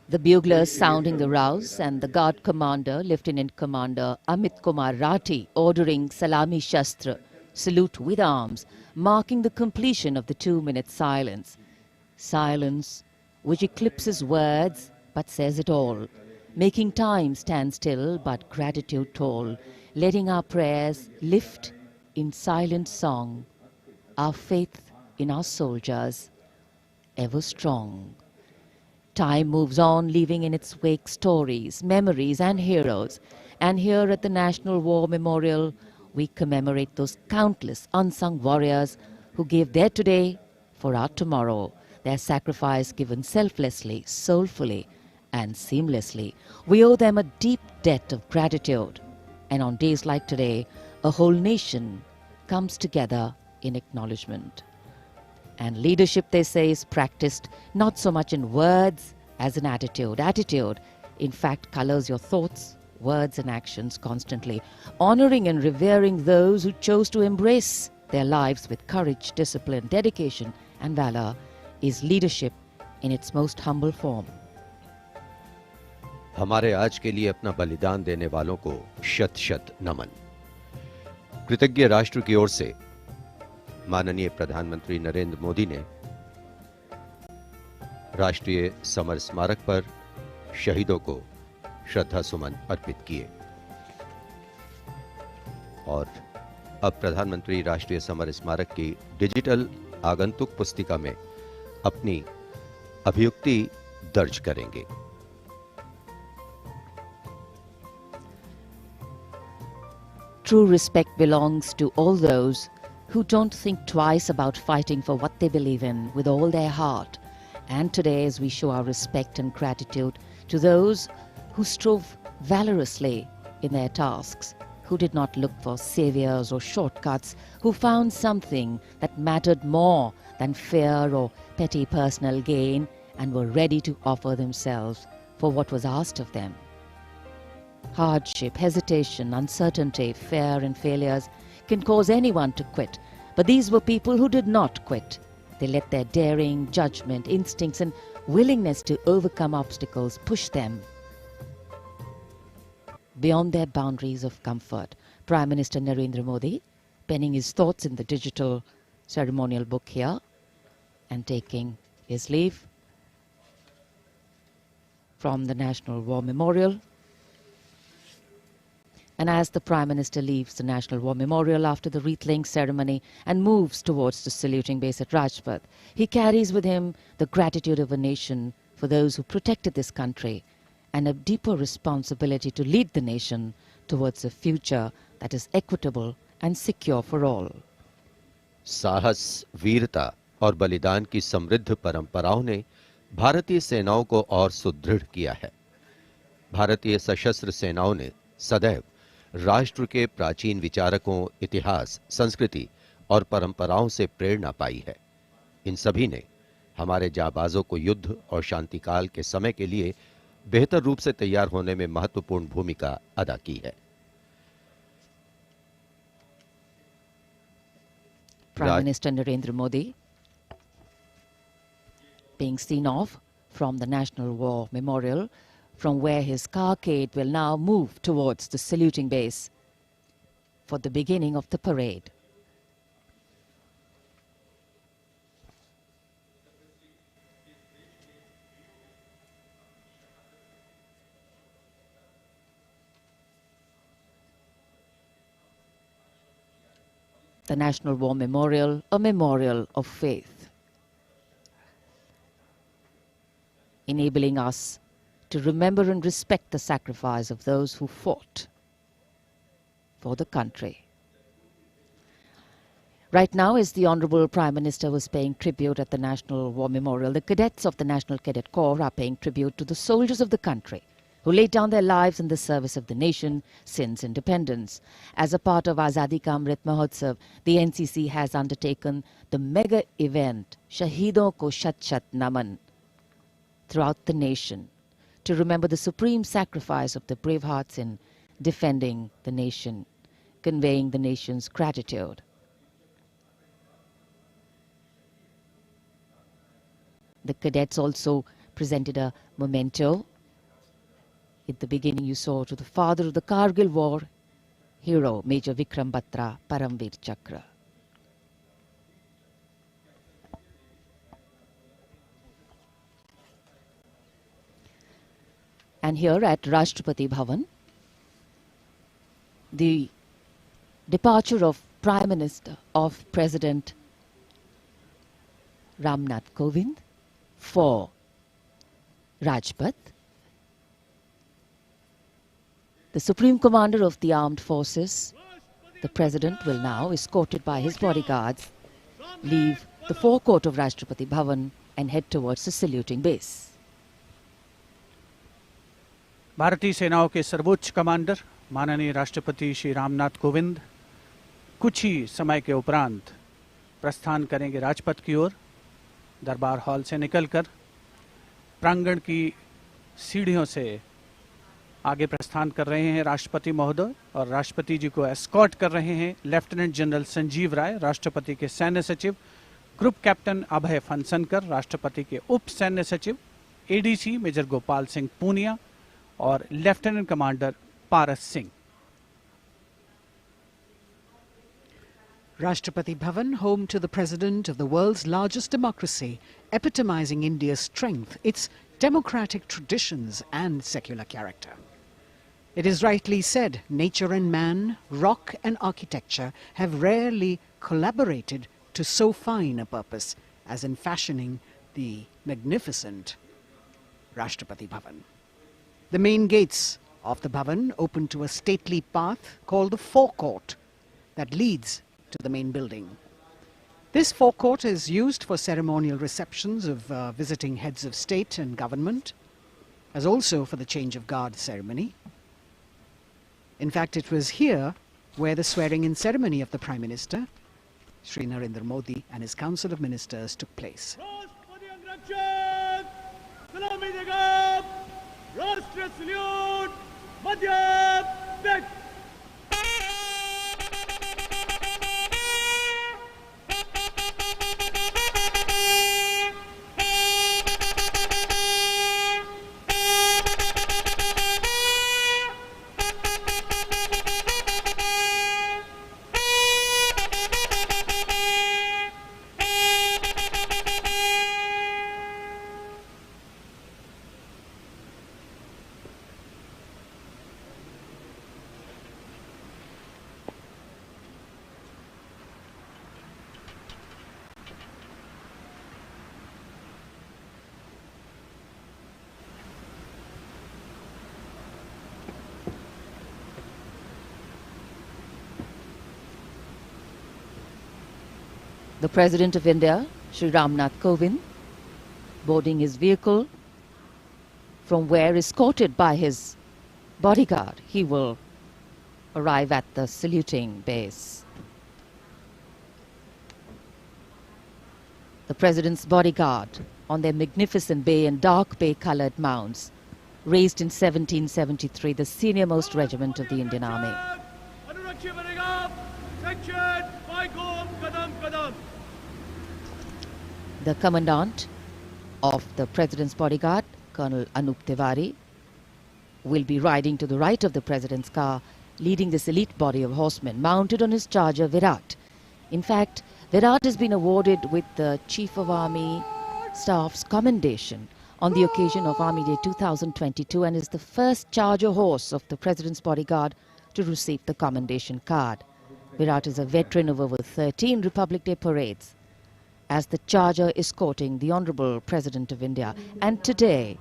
The buglers sounding the rouse and the guard commander, Lieutenant Commander Amit Kumar Rathi, ordering Salami Shastra, salute with arms, marking the completion of the 2-minute silence. Silence which eclipses words but says it all, making time stand still but gratitude toll, letting our prayers lift in silent song, our faith in our soldiers ever strong. Time moves on, leaving in its wake stories, memories and heroes. And here at the National War Memorial, we commemorate those countless unsung warriors who gave their today for our tomorrow, their sacrifice given selflessly, soulfully and seamlessly. We owe them a deep debt of gratitude. And on days like today, a whole nation comes together in acknowledgement. And leadership, they say, is practiced not so much in words as in attitude. Attitude, in fact, colors your thoughts, words and actions constantly. Honoring and revering those who chose to embrace their lives with courage, discipline, dedication and valor is leadership in its most humble form. हमारे आज के लिए अपना बलिदान देने वालों को शत शत नमन। कृतज्ञ राष्ट्र की ओर से माननीय प्रधानमंत्री नरेंद्र मोदी ने राष्ट्रीय समर स्मारक पर शहीदों को श्रद्धा सुमन अर्पित किए और अब प्रधानमंत्री राष्ट्रीय समर स्मारक की डिजिटल आगंतुक पुस्तिका में अपनी अभियुक्ति दर्ज करेंगे। True respect belongs to all those who don't think twice about fighting for what they believe in with all their heart. And today, as we show our respect and gratitude to those who strove valorously in their tasks, who did not look for saviors or shortcuts, who found something that mattered more than fear or petty personal gain and were ready to offer themselves for what was asked of them. Hardship, hesitation, uncertainty, fear and failures can cause anyone to quit. But these were people who did not quit. They let their daring, judgment, instincts and willingness to overcome obstacles push them beyond their boundaries of comfort. Prime Minister Narendra Modi penning his thoughts in the digital ceremonial book here and taking his leave from the National War Memorial. And as the Prime Minister leaves the National War Memorial after the wreath-laying ceremony and moves towards the saluting base at Rajpath, he carries with him the gratitude of a nation for those who protected this country and a deeper responsibility to lead the nation towards a future that is equitable and secure for all. साहस, वीरता और बलिदान की समृद्ध परंपराओं ने भारतीय सेनाओं को और सुदृढ़ किया है। भारतीय सशस्त्र सेनाओं ने सदैव राष्ट्र के प्राचीन विचारकों, इतिहास, संस्कृति और परंपराओं से प्रेरणा पाई है। इन सभी ने हमारे जाबाजों को युद्ध और शांतिकाल के समय के लिए बेहतर रूप से तैयार होने में महत्वपूर्ण भूमिका अदा की है। Prime Minister Narendra Modi being seen off from the National War Memorial, from where his carcade will now move towards the saluting base for the beginning of the parade. the National War Memorial a memorial of faith, enabling us to remember and respect the sacrifice of those who fought for the country. Right now, as the Honorable Prime Minister was paying tribute at the National War Memorial, the cadets of the National Cadet Corps are paying tribute to the soldiers of the country who laid down their lives in the service of the nation since independence. As a part of Azadi Ka Amrit Mahotsav, the NCC has undertaken the mega event Shahidon Ko Shat Shat Naman throughout the nation to remember the supreme sacrifice of the brave hearts in defending the nation, conveying the nation's gratitude. The cadets also presented a memento. At the beginning, you saw to the father of the Kargil War, hero Major Vikram Batra, Paramveer Chakra. And here at Rashtrapati Bhavan, the departure of Prime Minister of President Ramnath Kovind for Rajpath. The Supreme Commander of the Armed Forces, the President, will now, escorted by his bodyguards, leave the forecourt of Rashtrapati Bhavan and head towards the saluting base. भारतीय सेनाओं के सर्वोच्च commander माननीय राष्ट्रपति श्री रामनाथ कोविंद कुछ ही समय के उपरांत प्रस्थान करेंगे राजपथ की ओर। दरबार हॉल से निकलकर प्रांगण की सीढ़ियों से आगे प्रस्थान कर रहे हैं राष्ट्रपति महोदय, और राष्ट्रपति जी को एस्कॉर्ट कर रहे हैं लेफ्टिनेंट जनरल संजीव राय, राष्ट्रपति के सैन्य सचिव, ग्रुप कैप्टन अभय फनसनकर, राष्ट्रपति के उप सैन्य सचिव एडीसी मेजर गोपाल सिंह पूनिया और lieutenant commander Paras Singh. Rashtrapati Bhavan, home to the president of the world's largest democracy, epitomizing India's strength, its democratic traditions and secular character. It is rightly said, nature and man, rock and architecture have rarely collaborated to so fine a purpose as in fashioning the magnificent Rashtrapati Bhavan. The main gates of the Bhavan open to a stately path called the forecourt that leads to the main building. This forecourt is used for ceremonial receptions of visiting heads of state and government, as also for the change of guard ceremony. In fact, it was here where the swearing-in ceremony of the Prime Minister, Shri Narendra Modi, and his Council of Ministers took place. Rashtra salute, Madhya Pradesh. The President of India, Shri Ramnath Kovind, boarding his vehicle, from where, escorted by his bodyguard, he will arrive at the saluting base. The President's bodyguard on their magnificent bay and dark bay-coloured mounts, raised in 1773, the senior-most regiment of the Indian Army. The Commandant of the President's bodyguard, Colonel Anup Tiwari, will be riding to the right of the President's car, leading this elite body of horsemen mounted on his charger Virat. In fact, Virat has been awarded with the Chief of Army Staff's commendation on the occasion of Army Day 2022 and is the first charger horse of the President's bodyguard to receive the commendation card. Virat is a veteran of over 13 Republic Day parades as the charger escorting the Honorable President of India. And today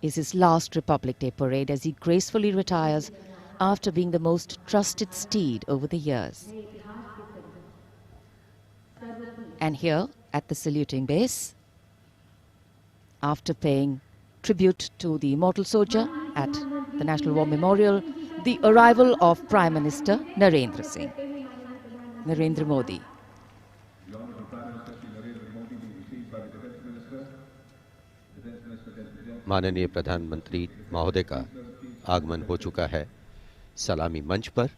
is his last Republic Day parade as he gracefully retires after being the most trusted steed over the years. And here at the saluting base, after paying tribute to the immortal soldier at the National War Memorial, the arrival of Prime Minister Narendra Modi. माननीय प्रधानमंत्री महोदय का आगमन हो चुका है सलामी मंच पर।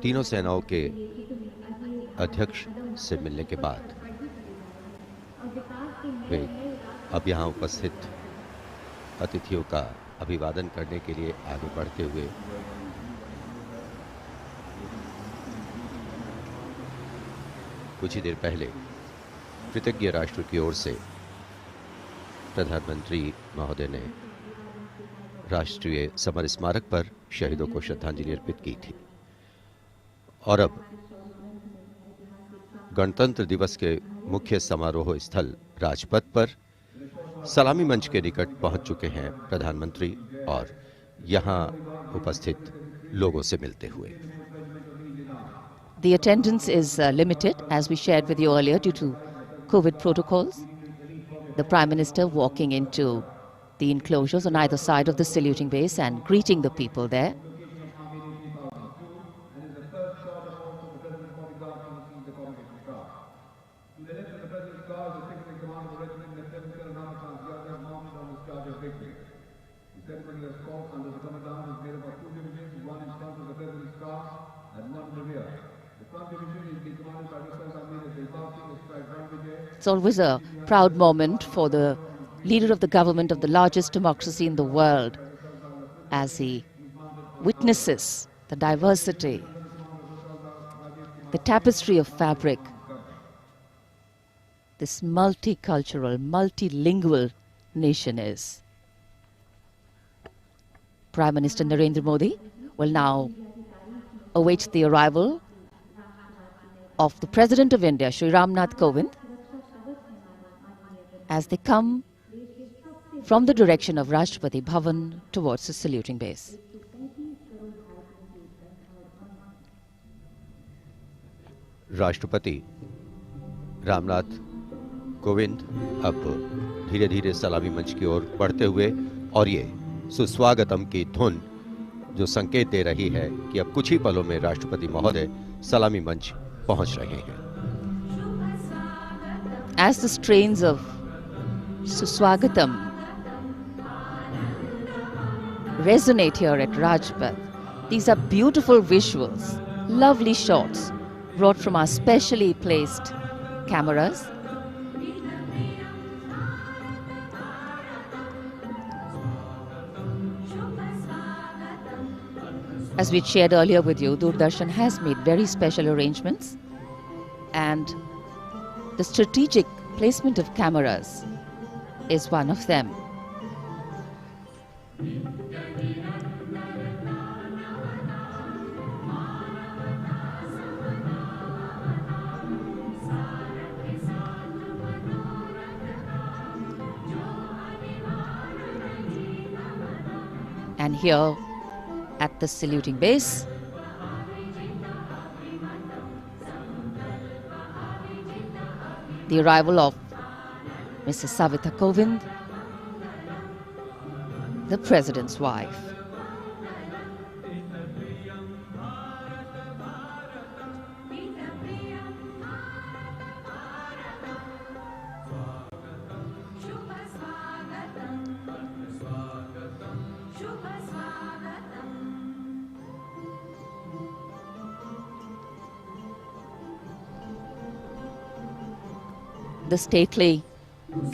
तीनों सेनाओं के अध्यक्ष से मिलने के बाद वे अब यहाँ उपस्थित अतिथियों का अभिवादन करने के लिए आगे बढ़ते हुए कुछ ही देर पहले कृतज्ञ राष्ट्र की ओर से प्रधानमंत्री महोदय ने राष्ट्रीय समर स्मारक पर शहीदों को श्रद्धांजलि अर्पित की थी और अब गणतंत्र दिवस के मुख्य समारोह स्थल राजपथ पर सलामी मंच के निकट पहुंच चुके हैं प्रधानमंत्री और यहां उपस्थित लोगों से मिलते हुए। The attendance is limited, as we shared with you earlier, due to COVID protocols. The Prime Minister walking into the enclosures on either side of the saluting base and greeting the people there. It's always a proud moment for the leader of the government of the largest democracy in the world as he witnesses the diversity, the tapestry of fabric, this multicultural, multilingual nation is. Prime Minister Narendra Modi will now await the arrival of the President of India, Shri Ramnath Kovind, as they come from the direction of Rashtrapati Bhavan towards the saluting base. राष्ट्रपति रामनाथ कोविंद अब धीरे धीरे सलामी मंच की ओर बढ़ते हुए और ये सुस्वागतम की धुन जो संकेत दे रही है कि अब कुछ ही पलों में राष्ट्रपति महोदय सलामी मंच पहुंच रहे हैं। As the strains of Suswagatam resonate here at Rajpath, these are beautiful visuals, lovely shots brought from our specially placed cameras. As we shared earlier with you, Doordarshan has made very special arrangements, and the strategic placement of cameras is one of them. And here at the saluting base, the arrival of Mrs. Savita Kovind, the President's wife. The stately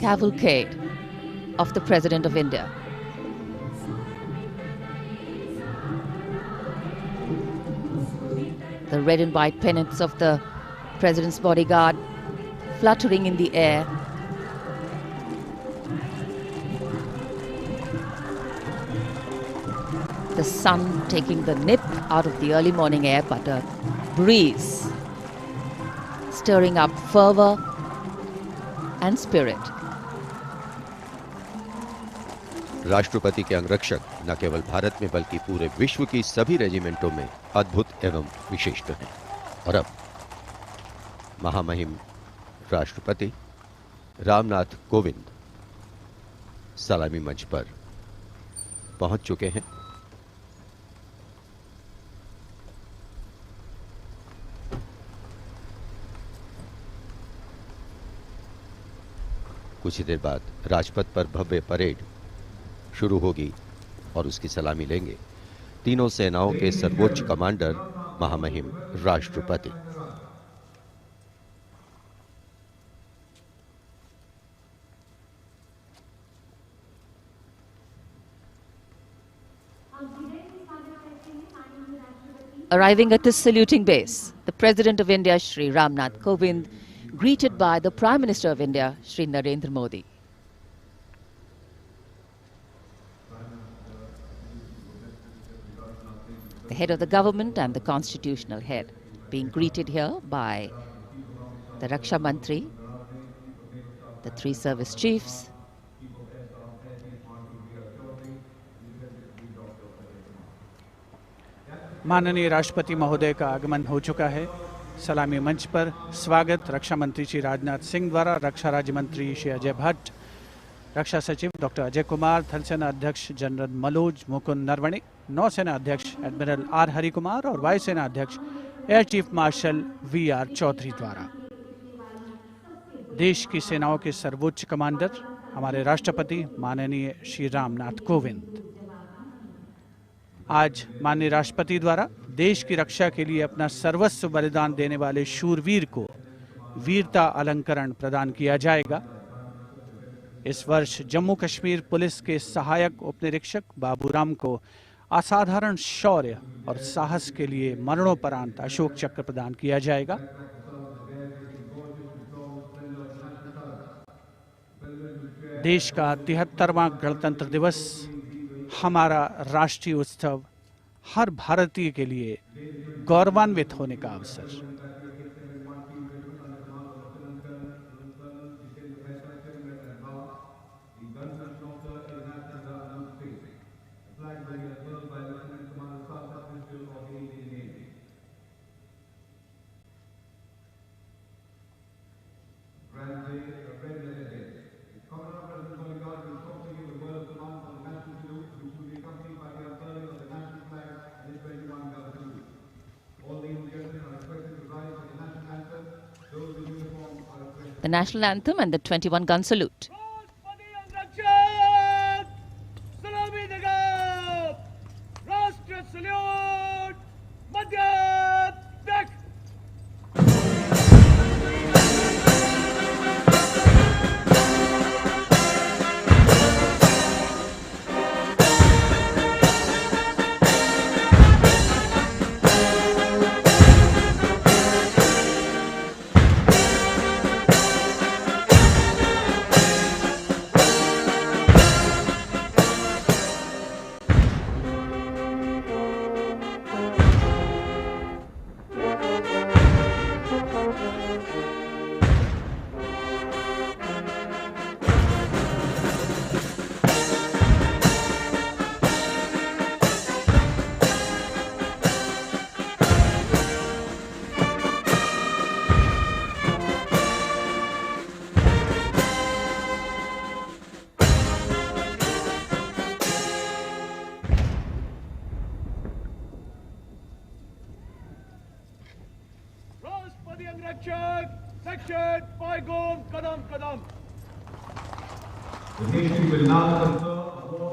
cavalcade of the President of India. The red and white pennants of the President's bodyguard fluttering in the air. the sun taking the nip out of the early morning air, but a breeze stirring up fervor and spirit. राष्ट्रपति के अंगरक्षक न केवल भारत में बल्कि पूरे विश्व की सभी रेजिमेंटों में अद्भुत एवं विशिष्ट हैं। और अब महामहिम राष्ट्रपति रामनाथ कोविंद सलामी मंच पर पहुंच चुके हैं। कुछ ही देर बाद राजपथ पर भव्य परेड शुरू होगी और उसकी सलामी लेंगे तीनों सेनाओं के सर्वोच्च कमांडर महामहिम राष्ट्रपति। Arriving at the saluting base, the President of India, Shri Ramnath Kovind, greeted by the Prime Minister of India, Shri Narendra Modi. The head of the government and the constitutional head being greeted here by the Raksha Mantri, the three service chiefs, माननीय राष्ट्रपति महोदय का आगमन हो चुका है। सलामी मंच पर स्वागत रक्षा मंत्री श्री राजनाथ सिंह द्वारा रक्षा राज्य मंत्री श्री अजय भट्ट, रक्षा सचिव डॉक्टर अजय कुमार, थल सेना अध्यक्ष जनरल मनोज मुकुंद नरवणे, नौसेना अध्यक्ष एडमिरल आर हरि कुमार और वायुसेना अध्यक्ष air chief marshal V R. Chaudhari द्वारा। देश की सेनाओं के सर्वोच्च कमांडर हमारे राष्ट्रपति माननीय श्री रामनाथ कोविंद आज माननीय राष्ट्रपति द्वारा देश की रक्षा के लिए अपना सर्वस्व बलिदान देने वाले शूरवीर को वीरता अलंकरण प्रदान किया जाएगा। इस वर्ष जम्मू कश्मीर पुलिस के सहायक उपनिरीक्षक बाबूराम को असाधारण शौर्य और साहस के लिए मरणोपरांत अशोक चक्र प्रदान किया जाएगा। देश का 73वां गणतंत्र दिवस हमारा राष्ट्रीय उत्सव हर भारतीय के लिए गौरवान्वित होने का अवसर। the national anthem and the 21-gun salute.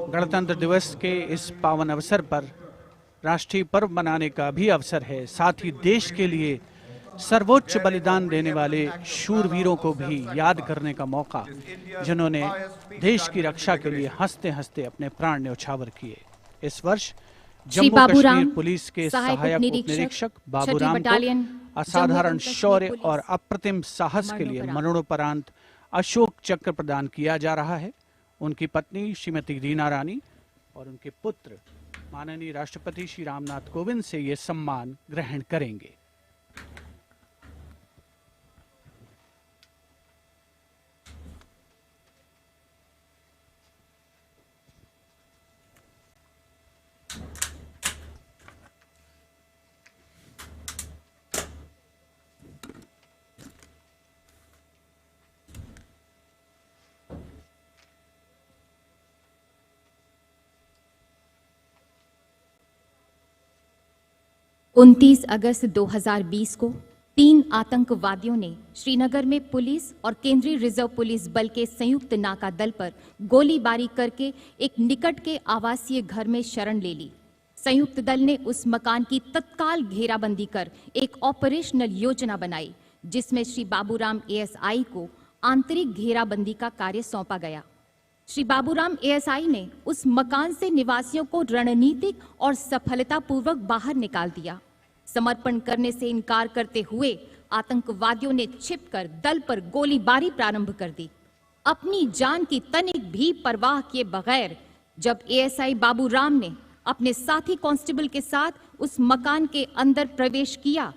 गणतंत्र दिवस के इस पावन अवसर पर राष्ट्रीय पर्व मनाने का भी अवसर है। साथ ही देश के लिए सर्वोच्च बलिदान देने वाले शूरवीरों को भी याद करने का मौका, जिन्होंने देश की रक्षा के लिए हंसते हंसते अपने प्राण न्यौछावर किए। इस वर्ष जम्मू कश्मीर पुलिस के सहायक उपनिरीक्षक बाबूराम को असाधारण शौर्य और अप्रतिम साहस के लिए मरणोपरांत अशोक चक्र प्रदान किया जा रहा है। उनकी पत्नी श्रीमती रीना रानी और उनके पुत्र माननीय राष्ट्रपति श्री रामनाथ कोविंद से ये सम्मान ग्रहण करेंगे। उनतीस अगस्त 2020 को 3 आतंकवादियों ने श्रीनगर में पुलिस और केंद्रीय रिजर्व पुलिस बल के संयुक्त नाका दल पर गोलीबारी करके एक निकट के आवासीय घर में शरण ले ली। संयुक्त दल ने उस मकान की तत्काल घेराबंदी कर एक ऑपरेशनल योजना बनाई, जिसमें श्री बाबूराम एएसआई को आंतरिक घेराबंदी का कार्य सौंपा गया। श्री बाबूराम एएसआई ने उस मकान से निवासियों को रणनीतिक और सफलतापूर्वक बाहर निकाल दिया। समर्पण करने से इनकार करते हुए आतंकवादियों ने छिपकर दल पर गोलीबारी प्रारंभ कर दी। अपनी जान की तनिक भी परवाह किए बगैर जब एएसआई बाबूराम ने अपने साथी कांस्टेबल के साथ उस मकान के अंदर प्रवेश किया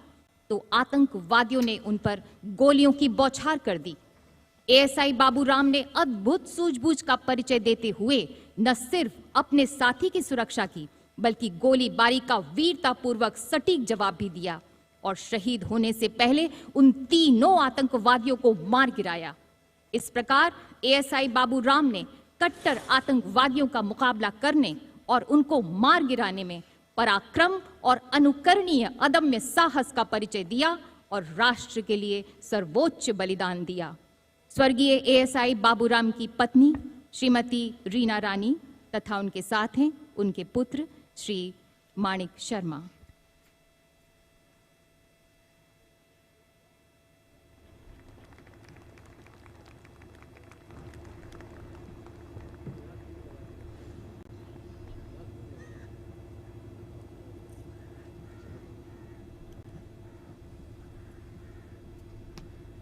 तो आतंकवादियों ने उन पर गोलियों की बौछार कर दी। एएसआई बाबूराम ने अद्भुत सूझबूझ का परिचय देते हुए न सिर्फ अपने साथी की सुरक्षा की, बल्कि गोलीबारी का वीरतापूर्वक सटीक जवाब भी दिया और शहीद होने से पहले उन तीनों आतंकवादियों को मार गिराया। इस प्रकार एएसआई बाबूराम ने कट्टर आतंकवादियों का मुकाबला करने और उनको मार गिराने में पराक्रम और अनुकरणीय अदम्य साहस का परिचय दिया और राष्ट्र के लिए सर्वोच्च बलिदान दिया। स्वर्गीय एएसआई बाबूराम की पत्नी श्रीमती रीना रानी तथा उनके साथ हैं उनके पुत्र श्री माणिक Sharma.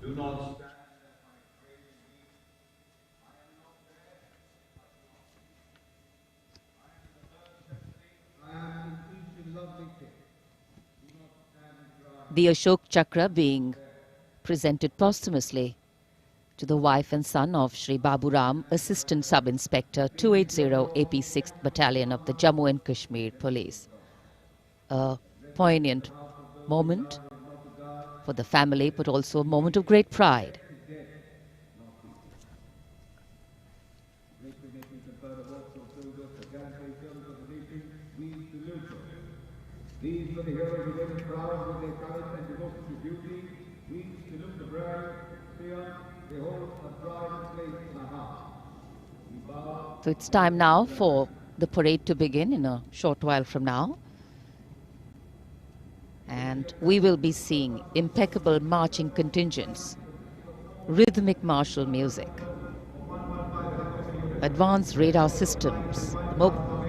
Do not stand. The Ashok Chakra being presented posthumously to the wife and son of Shri Baburam, Assistant Sub-Inspector 280 AP 6th Battalion of the Jammu and Kashmir Police. A poignant moment for the family, but also a moment of great pride. These were the heroes who were proud with their courage and devotion to duty. We salute the brave, fear, they hold a pride and place in our hearts. So it's time now for the parade to begin in a short while from now. And we will be seeing impeccable marching contingents, rhythmic martial music, advanced radar systems,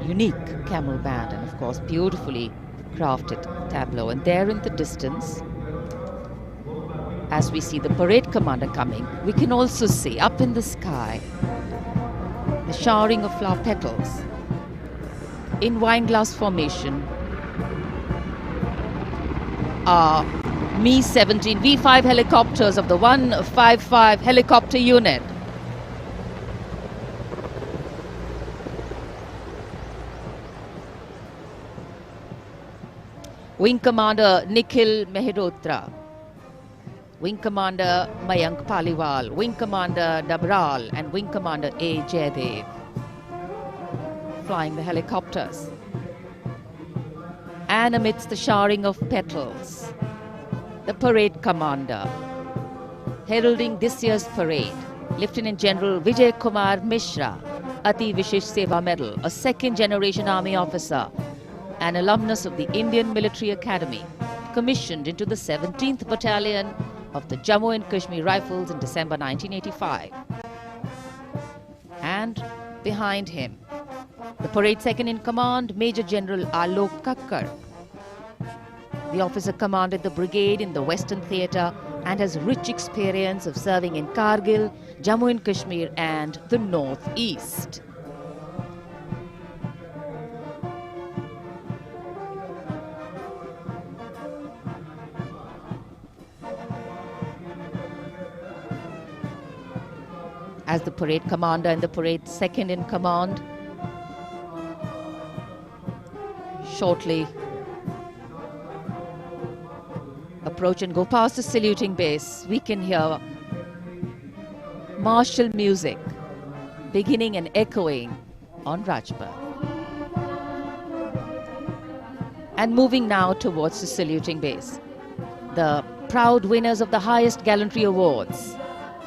unique camel band, and of course beautifully crafted tableau. And there in the distance, as we see the parade commander coming, we can also see up in the sky the showering of flower petals in wineglass formation are Mi-17 V5 helicopters of the 155 helicopter unit. Wing Commander Nikhil Mehrotra, Wing Commander Mayank Paliwal, Wing Commander Dabral and Wing Commander A. Jaydev flying the helicopters. And amidst the showering of petals, the parade commander heralding this year's parade, Lieutenant General Vijay Kumar Mishra, Ati Vishesh Seva Medal, a second-generation army officer, an alumnus of the Indian Military Academy, commissioned into the 17th Battalion of the Jammu and Kashmir Rifles in December 1985. And behind him, the parade second-in-command, Major General Alok Kakkar. The officer commanded the brigade in the Western Theatre and has rich experience of serving in Kargil, Jammu and Kashmir and the North East. as the parade commander and the parade second in command shortly approach and go past the saluting base. We can hear martial music beginning and echoing on Rajpath. And moving now towards the saluting base. The proud winners of the highest gallantry awards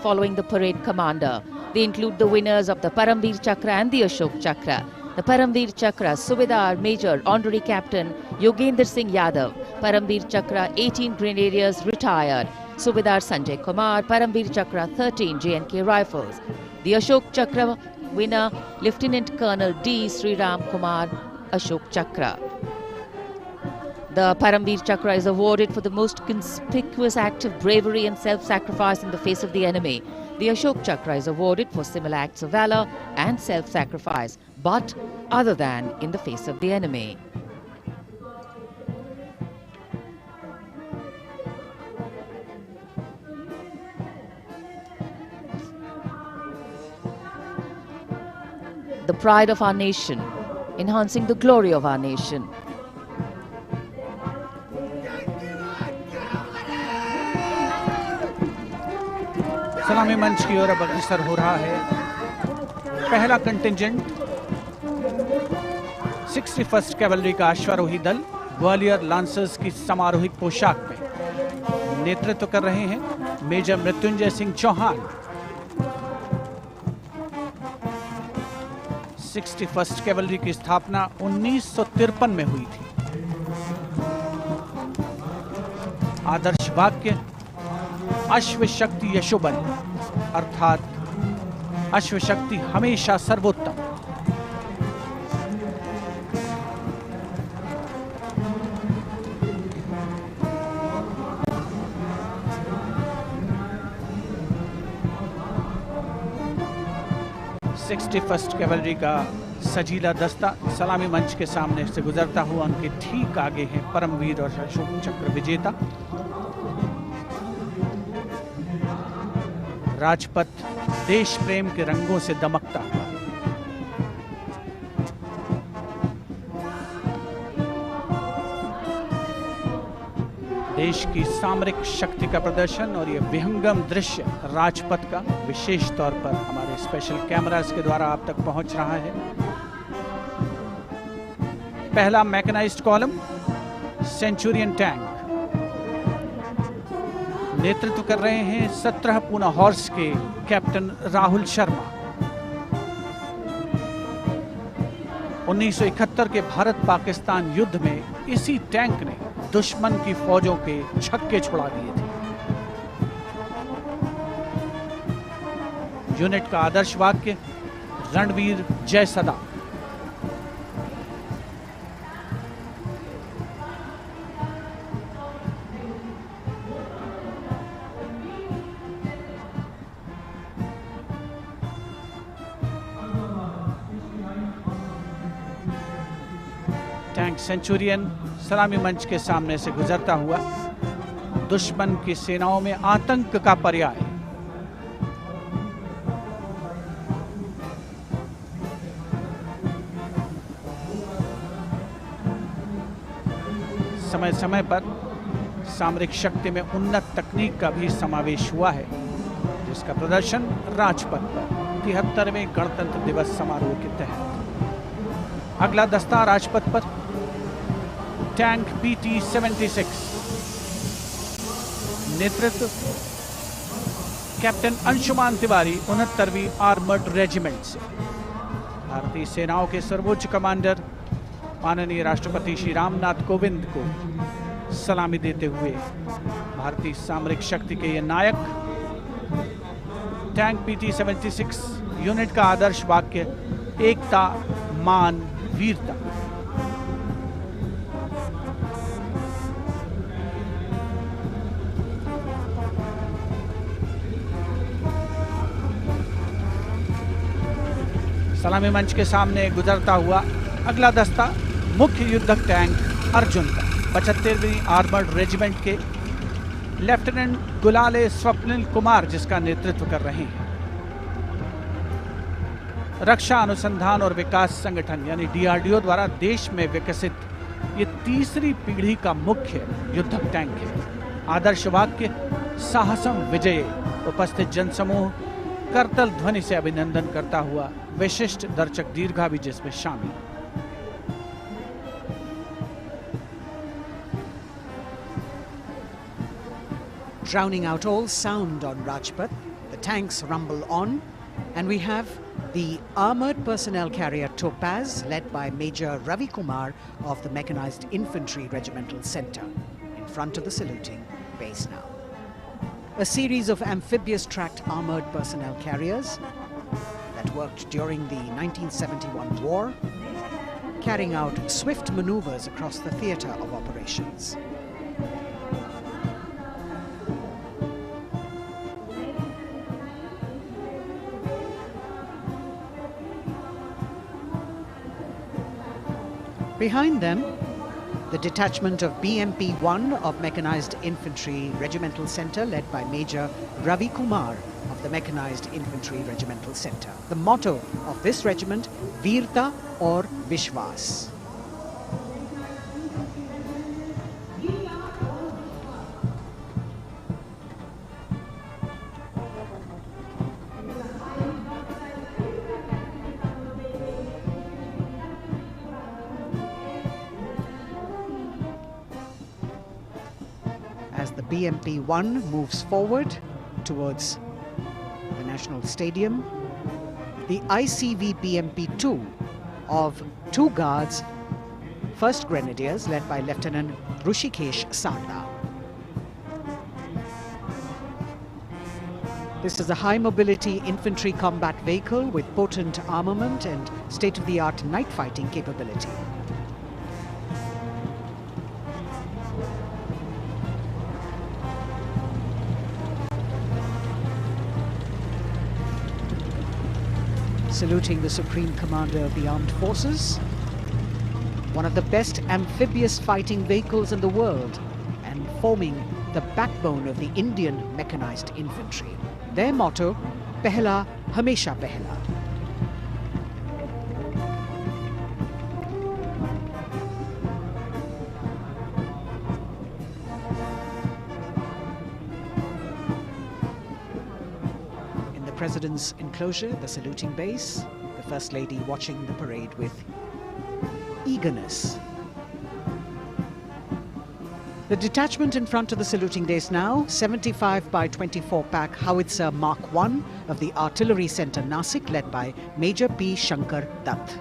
following the parade commander. They include the winners of the Paramveer Chakra and the Ashok Chakra. The Paramveer Chakra, Subedar Major Honorary Captain Yogendra Singh Yadav. Paramveer Chakra, 18 Grenadiers retired. Subedar Sanjay Kumar, Paramveer Chakra, 13 J&K Rifles. The Ashok Chakra winner, Lieutenant Colonel D. Sriram Kumar, Ashok Chakra. The Paramveer Chakra is awarded for the most conspicuous act of bravery and self-sacrifice in the face of the enemy. The Ashok Chakra is awarded for similar acts of valor and self-sacrifice, but other than in the face of the enemy. The pride of our nation, enhancing the glory of our nation. सलामी मंच की ओर अब अग्रसर हो रहा है पहला contingent 61st cavalry का अश्वारोही दल ग्वालियर लांसर्स की समारोहिक पोशाक में नेतृत्व कर रहे हैं major Mrityunjay Singh Chauhan. 61st cavalry की स्थापना 1953 में हुई थी। आदर्श वाक्य अश्व शक्ति यशोबल, अर्थात अश्व शक्ति हमेशा सर्वोत्तम। फर्स्ट कैवलरी का सजीला दस्ता सलामी मंच के सामने से गुजरता हुआ उनके ठीक आगे हैं परमवीर और अशोक चक्र विजेता। राजपथ देश प्रेम के रंगों से दमकता हुआ। देश की सामरिक शक्ति का प्रदर्शन और ये विहंगम दृश्य राजपथ का विशेष तौर पर हमारे स्पेशल कैमरास के द्वारा आप तक पहुंच रहा है। पहला मैकेनाइज्ड कॉलम सेंचुरियन टैंक नेतृत्व कर रहे हैं 17 पूना हॉर्स के कैप्टन राहुल शर्मा। 1971 के भारत पाकिस्तान युद्ध में इसी टैंक ने दुश्मन की फौजों के छक्के छुड़ा दिए थे। यूनिट का आदर्श वाक्य रणवीर जय सदा। टैंक सेंचुरियन सलामी मंच के सामने से गुजरता हुआ दुश्मन की सेनाओं में आतंक का पर्याय। समय समय पर सामरिक शक्ति में उन्नत तकनीक का भी समावेश हुआ है, जिसका प्रदर्शन राजपथ पर 73वें गणतंत्र दिवस समारोह के तहत। अगला दस्ता राजपथ पर टैंक PT-76 नेतृत्व कैप्टन अंशुमान तिवारी 69वीं आर्मर्ड रेजिमेंट से। भारतीय सेनाओं के सर्वोच्च कमांडर माननीय राष्ट्रपति श्री रामनाथ कोविंद को सलामी देते हुए भारतीय सामरिक शक्ति के ये नायक। टैंक PT-76 यूनिट का आदर्श वाक्य एकता मान वीरता। सलामी मंच के सामने गुजरता हुआ अगला दस्ता मुख्य युद्धक टैंक अर्जुन का 75वीं आर्मर्ड रेजिमेंट के लेफ्टिनेंट गुलाले स्वप्निल कुमार जिसका नेतृत्व कर रहे हैं। रक्षा अनुसंधान और विकास संगठन यानी DRDO द्वारा देश में विकसित ये तीसरी पीढ़ी का मुख्य युद्धक टैंक है। आदर्श वाक्य साहसम विजय। उपस्थित जनसमूह करतल ध्वनि से अभिनंदन करता हुआ विशिष्ट दर्शक दीर्घा भी जिसमें शामिल। Drowning out all sound on Rajpath, the tanks rumble on, and we have the armoured personnel carrier Topaz, led by Major Ravi Kumar of the Mechanized Infantry Regimental Centre, in front of the saluting base now. A series of amphibious tracked armoured personnel carriers that worked during the 1971 war, carrying out swift manoeuvres across the theatre of operations. Behind them, the detachment of BMP-1 of Mechanized Infantry Regimental Centre, led by Major Ravi Kumar of the Mechanized Infantry Regimental Centre. The motto of this regiment, Veerta or Vishwas. As the BMP-1 moves forward towards the National Stadium, the ICV BMP-2 of 2 Guards, 1st Grenadiers, led by Lieutenant Rushikesh Sarda. This is a high-mobility infantry combat vehicle with potent armament and state-of-the-art night fighting capability. Saluting the Supreme Commander of the Armed Forces, one of the best amphibious fighting vehicles in the world and forming the backbone of the Indian mechanized infantry. Their motto, Pehla Hamesha Pehla. President's enclosure, the saluting base, the First Lady watching the parade with eagerness. The detachment in front of the saluting base now, 75 by 24 pack howitzer Mark I of the Artillery Centre Nasik, led by Major P. Shankar Dutt.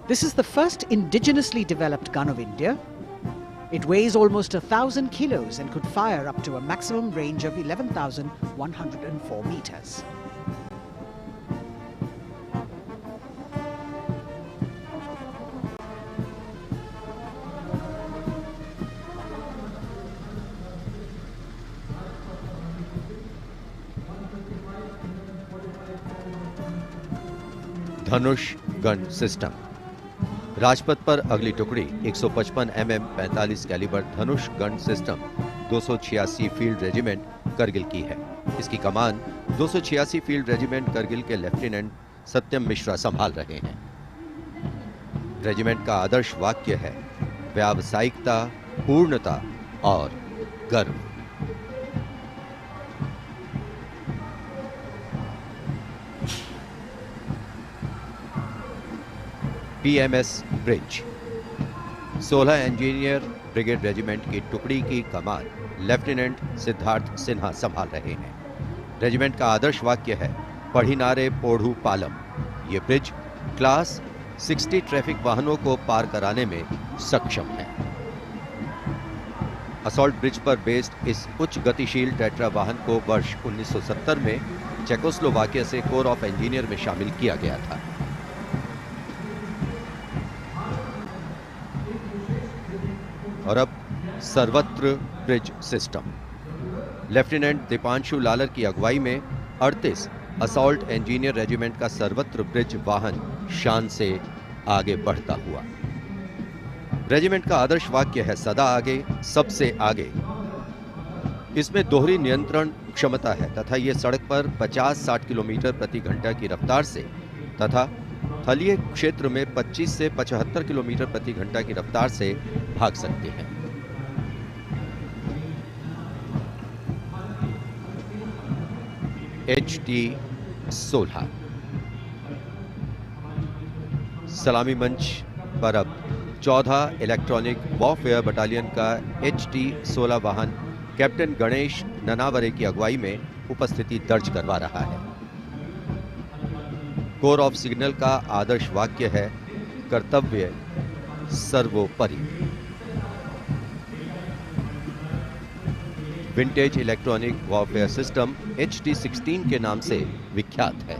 This is the first indigenously developed gun of India. It weighs almost 1,000 kilos and could fire up to a maximum range of 11,104 meters. Dhanush gun system. Rajpath पर अगली टुकड़ी 155 mm 45 calibre Dhanush gun system 286 field regiment Kargil की है। इसकी कमान 286 field regiment Kargil के lieutenant सत्यम मिश्रा संभाल रहे हैं। रेजिमेंट का आदर्श वाक्य है व्यावसायिकता, पूर्णता और गर्व। PMS bridge. 16 engineer brigade regiment की टुकड़ी की कमान लेफ्टिनेंट सिद्धार्थ सिन्हा संभाल रहे हैं। रेजिमेंट का आदर्श वाक्य है पढ़िनारे पोढ़ू पालम। ये ब्रिज क्लास 60 ट्रैफिक वाहनों को पार कराने में सक्षम है। असॉल्ट ब्रिज पर बेस्ड इस उच्च गतिशील टेट्रा वाहन को वर्ष 1970 में चेकोस्लोवाकिया से कोर ऑफ इंजीनियर में शामिल किया गया था। और अब सर्वत्र bridge system. Lieutenant Deepanshu Lalor की अगुवाई में 38 असॉल्ट इंजीनियर रेजिमेंट का सर्वत्र ब्रिज वाहन शान से आगे बढ़ता हुआ। रेजिमेंट का आदर्श वाक्य है सदा आगे, सबसे आगे। इसमें दोहरी नियंत्रण क्षमता है तथा ये सड़क पर 50-60 किलोमीटर प्रति घंटा की रफ्तार से तथा थलीय क्षेत्र में 25 से 75 किलोमीटर प्रति घंटा की रफ्तार से भाग सकते हैं। HT-16 सलामी मंच पर अब 14 इलेक्ट्रॉनिक वॉरफेयर बटालियन का HT-16 वाहन कैप्टन गणेश ननावरे की अगुवाई में उपस्थिति दर्ज करवा रहा है। कोर ऑफ सिग्नल का आदर्श वाक्य है, कर्तव्य सर्वोपरि। Vintage electronic warfare system HT-16 के नाम से विख्यात है।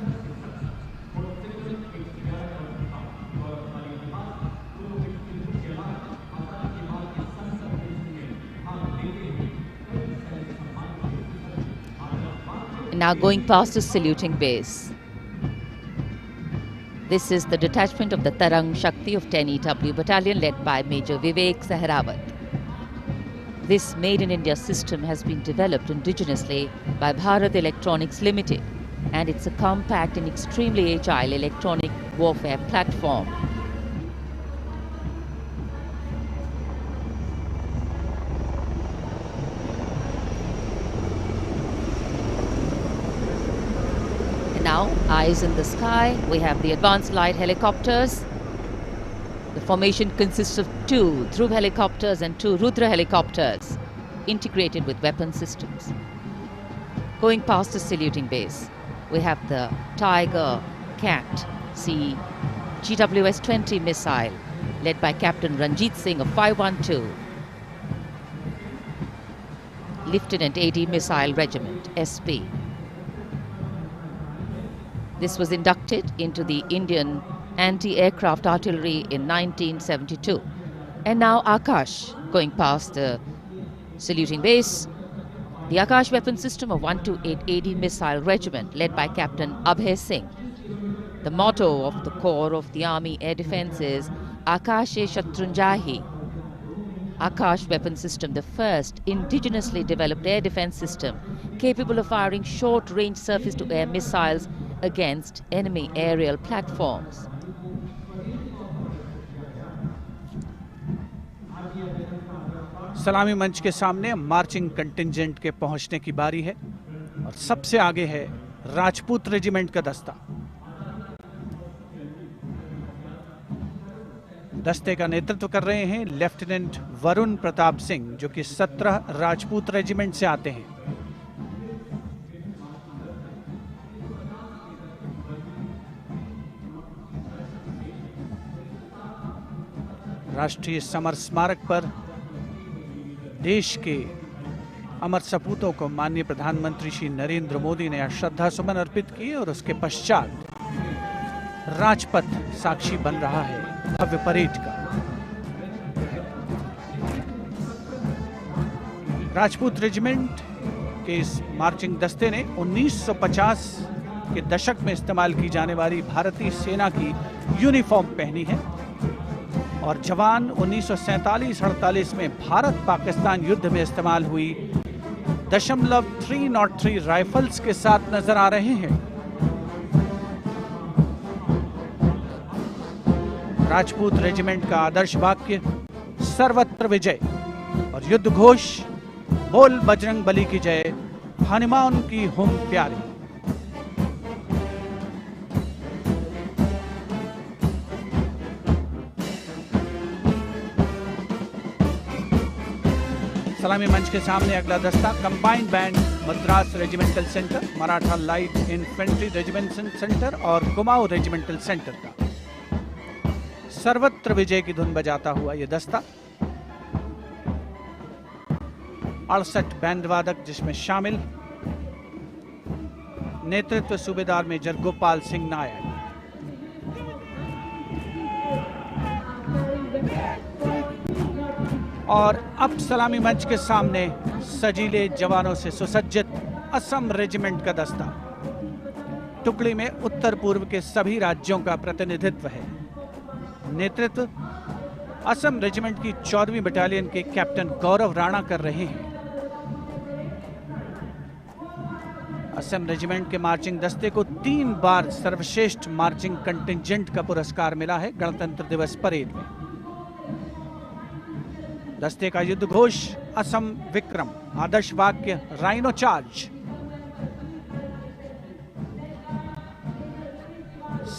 Now going past the saluting base. This is the detachment of the Tarang Shakti of 10EW battalion led by Major Vivek Sehrawat. This Made in India system has been developed indigenously by Bharat Electronics Limited, and it's a compact and extremely agile electronic warfare platform. Now, eyes in the sky, we have the advanced light helicopters. The formation consists of 2 Dhruv helicopters and 2 Rudra helicopters, integrated with weapon systems. Going past the saluting base, we have the Tiger Cat C GWS-20 missile, led by Captain Ranjit Singh of 512, Lieutenant AD Missile Regiment, SP. This was inducted into the Indian anti-aircraft artillery in 1972. And now Akash, going past the saluting base, the Akash weapon system of 128 AD Missile Regiment, led by Captain Abhay Singh. The motto of the Corps of the Army Air Defence is Akashe Shatrunjahi. Akash weapon system, the first indigenously developed air defence system capable of firing short-range surface-to-air missiles against enemy aerial platforms. सलामी मंच के सामने marching contingent के पहुंचने की बारी है और सबसे आगे है राजपूत रेजिमेंट का दस्ता। दस्ते का नेतृत्व कर रहे हैं लेफ्टिनेंट वरुण प्रताप सिंह, जो कि 17 राजपूत रेजिमेंट से आते हैं। राष्ट्रीय समर स्मारक पर देश के अमर सपूतों को माननीय प्रधानमंत्री श्री नरेंद्र मोदी ने श्रद्धा सुमन अर्पित किए और उसके पश्चात राजपथ साक्षी बन रहा है भव्य परेड का। राजपूत रेजिमेंट के इस मार्चिंग दस्ते ने 1950 के दशक में इस्तेमाल की जाने वाली भारतीय सेना की यूनिफॉर्म पहनी है और जवान 1947-48 में भारत पाकिस्तान युद्ध में इस्तेमाल हुई .303 राइफल्स के साथ नजर आ रहे हैं। राजपूत रेजिमेंट का आदर्श वाक्य सर्वत्र विजय और युद्ध घोष बोल बजरंग बली की जय, हनुमान की हुम प्यारी। सलामी मंच के सामने अगला दस्ता combined band Madras regimental centre, Maratha light infantry regimental centre और कुमाऊं रेजिमेंटल सेंटर का सर्वत्र विजय की धुन बजाता हुआ यह दस्ता 68 बैंड वादक जिसमें शामिल नेतृत्व सूबेदार मेजर गोपाल सिंह नायक। और अब सलामी मंच के सामने सजीले जवानों से सुसज्जित असम रेजिमेंट का दस्ता। टुकड़ी में उत्तर पूर्व के सभी राज्यों का प्रतिनिधित्व है। नेतृत्व असम रेजिमेंट की 14वीं बटालियन के कैप्टन गौरव राणा कर रहे हैं। असम रेजिमेंट के मार्चिंग दस्ते को 3 बार सर्वश्रेष्ठ मार्चिंग कंटिंजेंट का पुरस्कार मिला है गणतंत्र दिवस परेड में। दस्ते का युद्ध घोष असम विक्रम, आदर्श वाक्य राइनो चार्ज।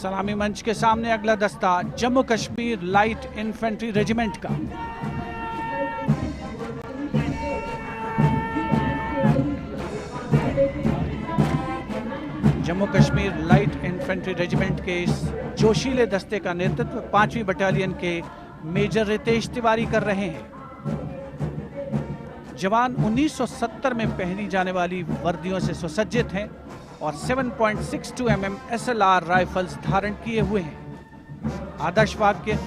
सलामी मंच के सामने अगला दस्ता Jammu Kashmir light infantry regiment का। Jammu Kashmir light infantry regiment के इस जोशीले दस्ते का नेतृत्व 5वीं बटालियन के मेजर रितेश तिवारी कर रहे हैं। जवान 1970 में पहनी जाने वाली वर्दियों से सुसज्जित हैं और 7.62 mm SLR राइफल्स धारण किए हुए हैं। आदर्श वाक्य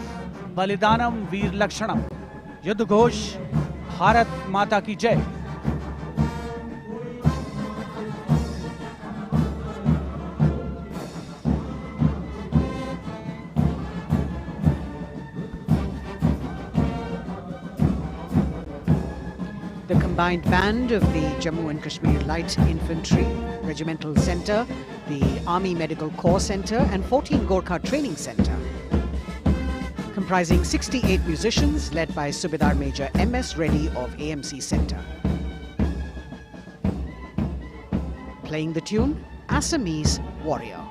बलिदानम वीर लक्षणम। युद्ध घोष भारत माता की जय। The combined band of the Jammu and Kashmir Light Infantry Regimental Centre, the Army Medical Corps Centre and 14 Gorkha Training Centre, comprising 68 musicians led by Subedar Major M.S. Reddy of AMC Centre. Playing the tune, Assamese Warrior.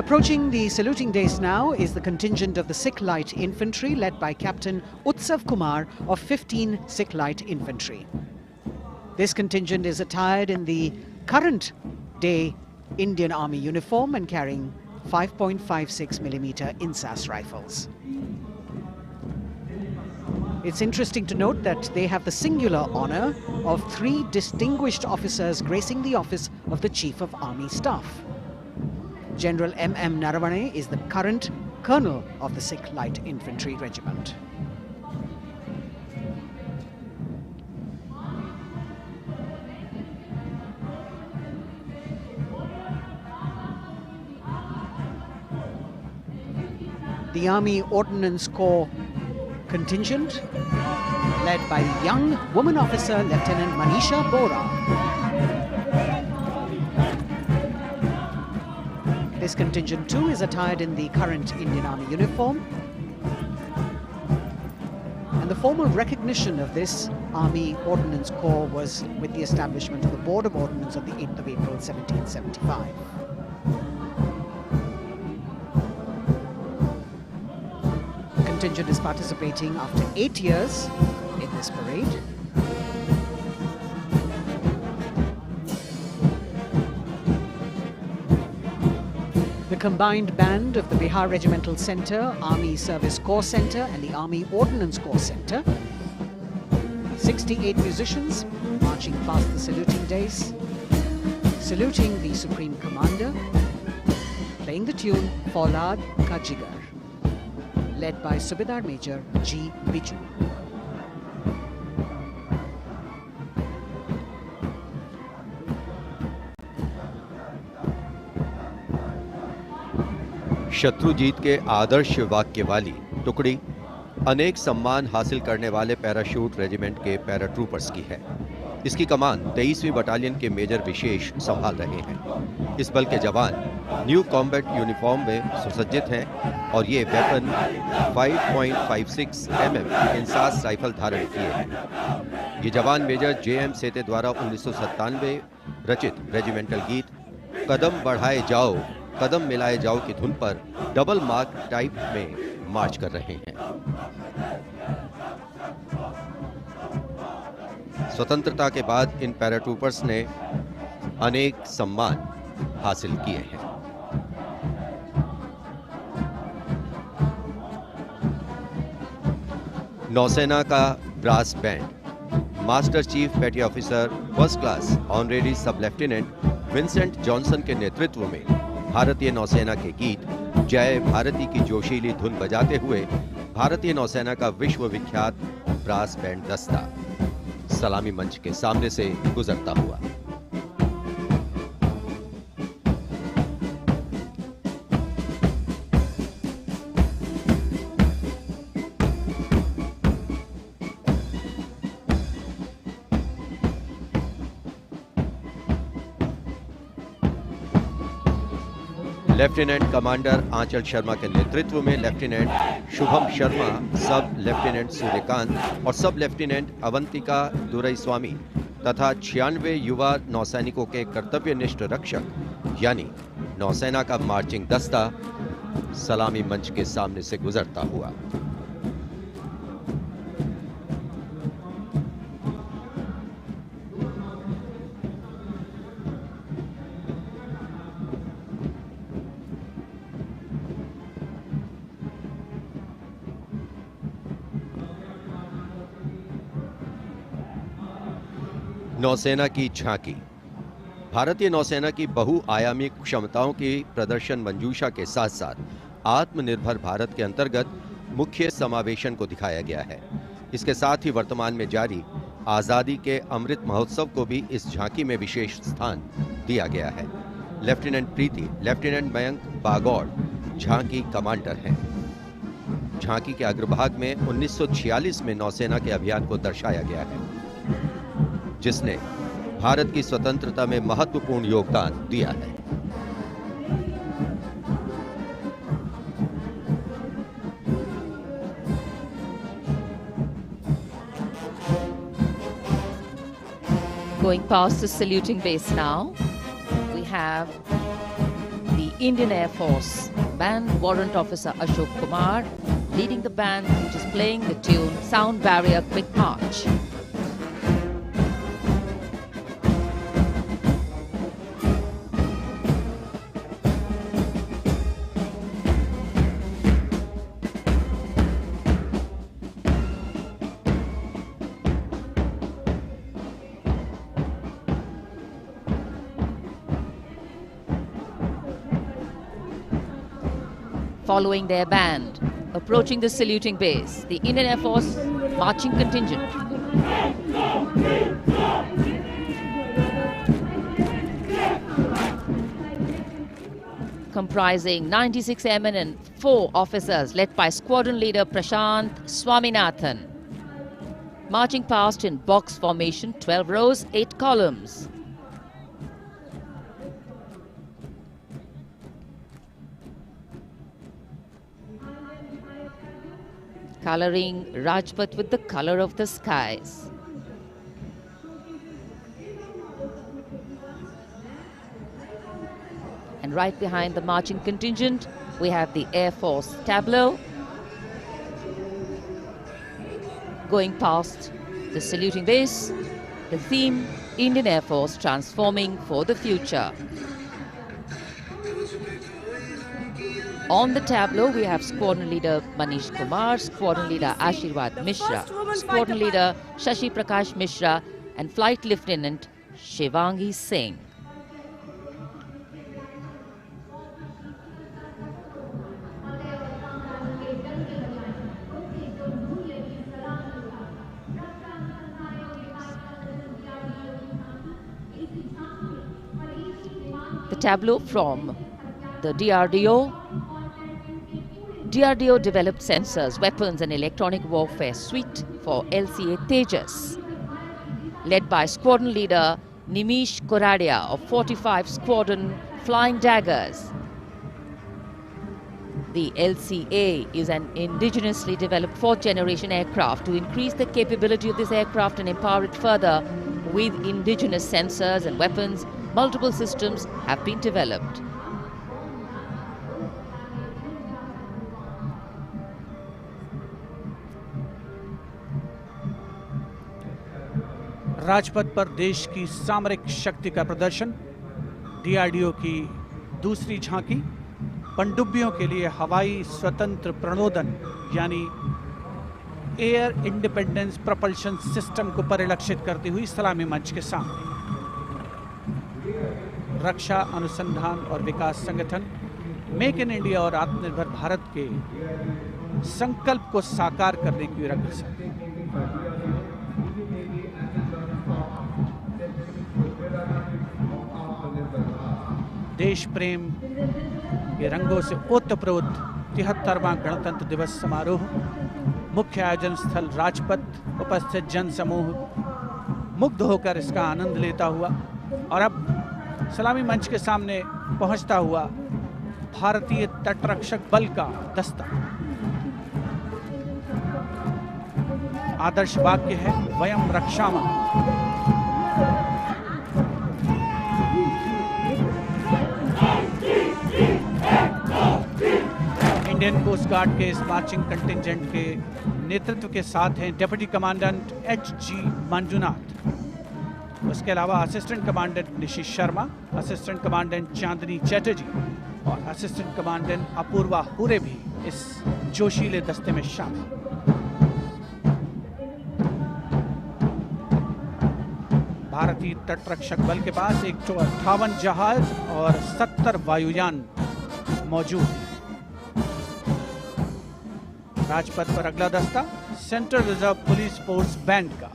Approaching the saluting days now is the contingent of the Sikh Light Infantry led by Captain Utsav Kumar of 15 Sikh Light Infantry. This contingent is attired in the current day Indian Army uniform and carrying 5.56 mm INSAS rifles. It's interesting to note that they have the singular honor of 3 distinguished officers gracing the office of the Chief of Army Staff. General M.M. Naravane is the current colonel of the Sikh Light Infantry Regiment. The Army Ordnance Corps contingent, led by young woman officer Lieutenant Manisha Bora. This contingent too is attired in the current Indian Army uniform. And the formal recognition of this Army Ordnance Corps was with the establishment of the Board of Ordnance on the 8th of April 1775. The contingent is participating after 8 years in this parade. The combined band of the Bihar Regimental Centre, Army Service Corps Centre and the Army Ordnance Corps Centre. 68 musicians marching past the saluting days, saluting the Supreme Commander, playing the tune Faulad Ka Jigar, led by Subedar Major G. Biju. Shatrujeet के आदर्श वाक्य वाली टुकड़ी अनेक सम्मान हासिल करने वाले parachute regiment के पैराट्रूपर्स की है। इसकी कमान 23वीं बटालियन के मेजर विशेष संभाल रहे हैं। इस बल के जवान न्यू कॉम्बैट यूनिफॉर्म में सुसज्जित हैं और ये वेपन 5.56 mm इंसास राइफल धारण किए हैं। ये जवान मेजर जे.एम. सेते द्वारा 1997 रचित रेजिमेंटल गीत कदम बढ़ाए जाओ कदम मिलाए जाओ की धुन पर डबल मार्क टाइप में मार्च कर रहे हैं। स्वतंत्रता के बाद इन पैराट्रूपर्स ने अनेक सम्मान हासिल किए हैं। नौसेना का ब्रास बैंड मास्टर चीफ पेटी ऑफिसर फर्स्ट क्लास ऑनरेरी सब लेफ्टिनेंट विंसेंट जॉनसन के नेतृत्व में भारतीय नौसेना के गीत जय भारती की जोशीली धुन बजाते हुए भारतीय नौसेना का विश्व विख्यात ब्रास बैंड दस्ता सलामी मंच के सामने से गुजरता हुआ। लेफ्टिनेंट कमांडर आंचल शर्मा के नेतृत्व में लेफ्टिनेंट शुभम शर्मा, सब लेफ्टिनेंट सूर्यकांत और सब लेफ्टिनेंट अवंतिका दुरईस्वामी तथा 96 युवा नौसैनिकों के कर्तव्यनिष्ठ रक्षक यानी नौसेना का मार्चिंग दस्ता सलामी मंच के सामने से गुजरता हुआ। नौसेना की झांकी। भारतीय नौसेना की बहुआयामी क्षमताओं की प्रदर्शन मंजूषा के साथ साथ आत्मनिर्भर भारत के अंतर्गत मुख्य समावेशन को दिखाया गया है। इसके साथ ही वर्तमान में जारी आजादी के अमृत महोत्सव को भी इस झांकी में विशेष स्थान दिया गया है। लेफ्टिनेंट प्रीति, लेफ्टिनेंट मयंक बागौड़ झांकी कमांडर हैं। झांकी के अग्रभाग में 1946 में नौसेना के अभियान को दर्शाया गया है, जिसने भारत की स्वतंत्रता में महत्वपूर्ण योगदान दिया है। Going past the saluting base now, we have the Indian Air Force Band Warrant Officer Ashok Kumar leading the band, which is playing the tune Sound Barrier Quick March. Following their band, approaching the saluting base, the Indian Air Force marching contingent. Comprising 96 airmen and 4 officers led by squadron leader Prashant Swaminathan. Marching past in box formation, 12 rows, 8 columns. Coloring Rajpath with the color of the skies. And right behind the marching contingent, we have the Air Force tableau. Going past the saluting base, the theme, Indian Air Force transforming for the future. On the tableau, we have Squadron Leader Manish Kumar, Squadron Leader Ashirwad Mishra, Squadron Leader Shashi Prakash Mishra, and Flight Lieutenant Shivangi Singh. The tableau from the DRDO. DRDO developed sensors, weapons and electronic warfare suite for LCA Tejas. Led by Squadron Leader Nimish Koradia of 45 Squadron Flying Daggers. The LCA is an indigenously developed 4th generation aircraft. To increase the capability of this aircraft and empower it further with indigenous sensors and weapons, multiple systems have been developed. Rajpath पर देश की सामरिक शक्ति का प्रदर्शन, DRDO की दूसरी झांकी, पनडुब्बियों के लिए हवाई स्वतंत्र प्रणोदन यानी एयर इंडिपेंडेंस प्रपल्शन सिस्टम को परिलक्षित करती हुई सलामी मंच के सामने। रक्षा अनुसंधान और विकास संगठन मेक इन इंडिया और आत्मनिर्भर भारत के संकल्प को साकार करने की अग्रसर। देश प्रेम के रंगों से ओतप्रोत 73वां गणतंत्र दिवस समारोह, मुख्य आयोजन स्थल राजपथ, उपस्थित जन समूह मुग्ध होकर इसका आनंद लेता हुआ और अब सलामी मंच के सामने पहुंचता हुआ भारतीय तटरक्षक बल का दस्ता। आदर्श वाक्य है वयम रक्षामः। इंडियन कोस्ट गार्ड के इस मार्चिंग कंटिंजेंट के नेतृत्व के साथ हैं डिप्टी कमांडेंट H.G. मंजुनाथ। उसके अलावा असिस्टेंट कमांडेंट निशित शर्मा, असिस्टेंट कमांडेंट चांदनी चैटर्जी और असिस्टेंट कमांडेंट अपूर्वा हुरे भी इस जोशीले दस्ते में शामिल। भारतीय तटरक्षक बल के पास 158 जहाज और 70 वायुयान मौजूद हैं। राजपथ पर अगला दस्ता central reserve police force band का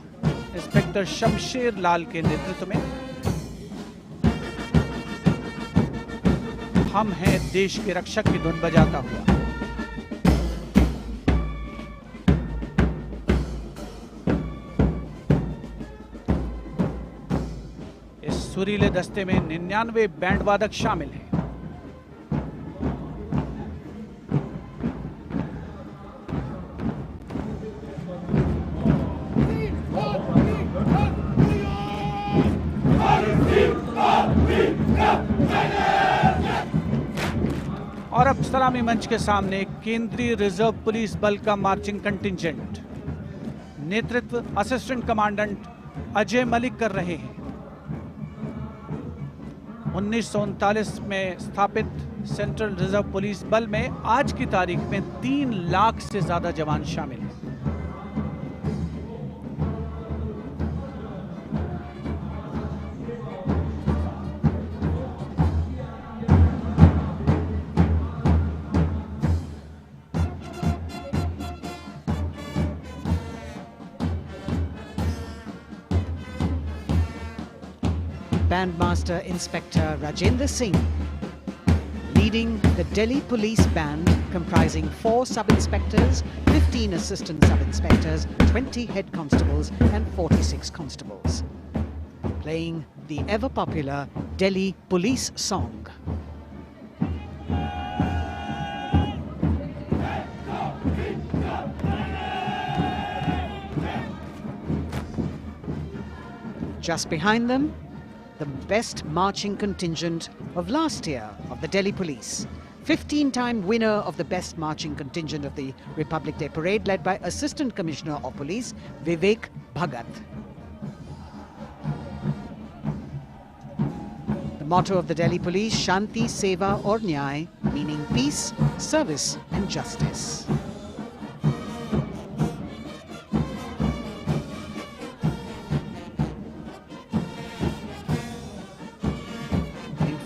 इंस्पेक्टर शमशेर लाल के नेतृत्व में। हम हैं देश के रक्षक की धुन बजाता हुआ। इस सुरीले दस्ते में 99 बैंड वादक शामिल हैं। और अब सलामी मंच के सामने केंद्रीय रिजर्व पुलिस बल का मार्चिंग कंटिंजेंट, नेतृत्व असिस्टेंट कमांडेंट अजय मलिक कर रहे हैं। 1939 में स्थापित सेंट्रल रिजर्व पुलिस बल में आज की तारीख में 3 लाख से ज्यादा जवान शामिल हैं। Bandmaster Inspector Rajendra Singh, leading the Delhi Police Band comprising 4 sub-inspectors, 15 assistant sub-inspectors, 20 head constables and 46 constables, playing the ever-popular Delhi police song. Just behind them, the best marching contingent of last year of the Delhi Police. 15-time winner of the best marching contingent of the Republic Day Parade, led by Assistant Commissioner of Police Vivek Bhagat. The motto of the Delhi Police, Shanti, Seva aur Nyay, meaning peace, service and justice.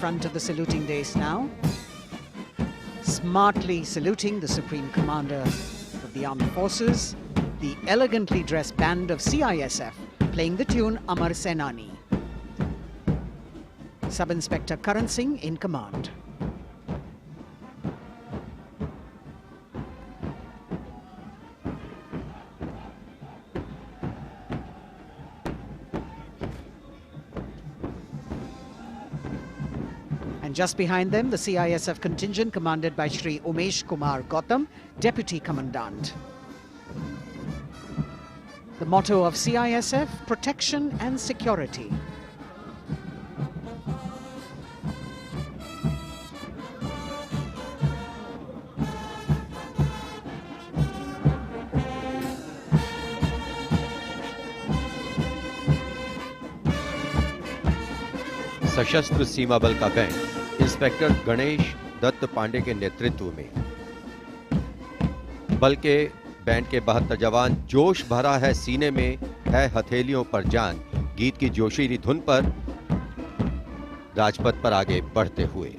Front of the saluting dais now, smartly saluting the Supreme Commander of the Armed Forces, the elegantly dressed band of CISF playing the tune Amar Senani. Sub-Inspector Karan Singh in command. Just behind them, the CISF contingent commanded by Shri Umesh Kumar Gautam, Deputy Commandant. The motto of CISF, protection and security. सशस्त्र सीमा बल का band inspector Ganesh Dutt Pandey के नेतृत्व में। बल के band के 72 जवान जोश भरा है सीने में है हथेलियों पर जान गीत की जोशीली धुन पर राजपथ पर आगे बढ़ते हुए।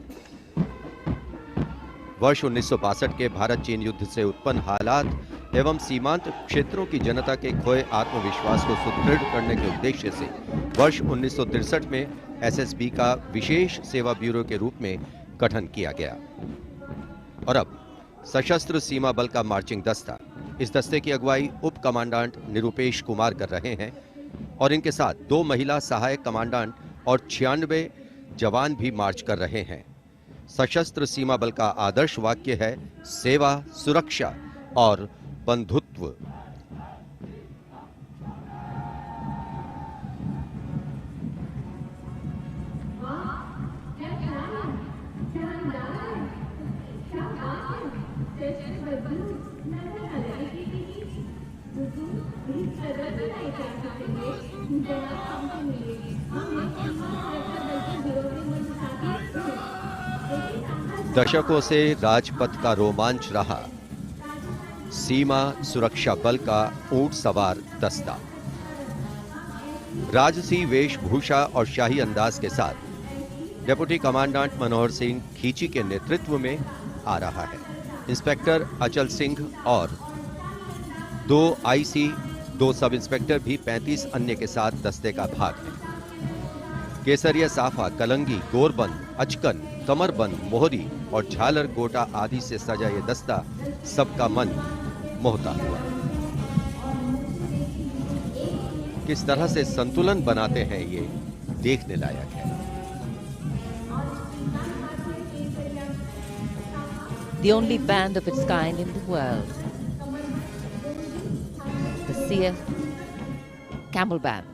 वर्ष 1962 के भारत चीन युद्ध से उत्पन्न हालात एवं सीमांत क्षेत्रों की जनता के खोए आत्मविश्वास को सुदृढ़ करने के उद्देश्य से वर्ष 1963 में एसएसबी का विशेष सेवा ब्यूरो के रूप में गठन किया गया। और अब सशस्त्र सीमा बल का मार्चिंग दस्ता, इस दस्ते की अगुवाई उप कमांडेंट निरुपेश कुमार कर रहे हैं और इनके साथ 2 महिला सहायक कमांडेंट और 96 जवान भी मार्च कर रहे हैं। सशस्त्र सीमा बल का आदर्श वाक्य है सेवा, सुरक्षा और बंधुत्व। दशकों से राजपथ का रोमांच रहा सीमा सुरक्षा बल का ऊंट सवार दस्ता। राजसी वेशभूषा और शाही अंदाज के साथ डिप्टी कमांडेंट मनोहर सिंह खींची के नेतृत्व में आ रहा है। इंस्पेक्टर अचल सिंह और 2 आईसी, 2 सब इंस्पेक्टर भी 35 अन्य के साथ दस्ते का भाग है। केसरिया साफा, कलंगी, गोरबंद, अचकन, कमरबंद, मोहरी और झालर गोटा आदि से सजा ये दस्ता सबका मन मोहता हुआ। किस तरह से संतुलन बनाते हैं ये देखने लायक है। The only band of its kind in the world. The CF Camel Band.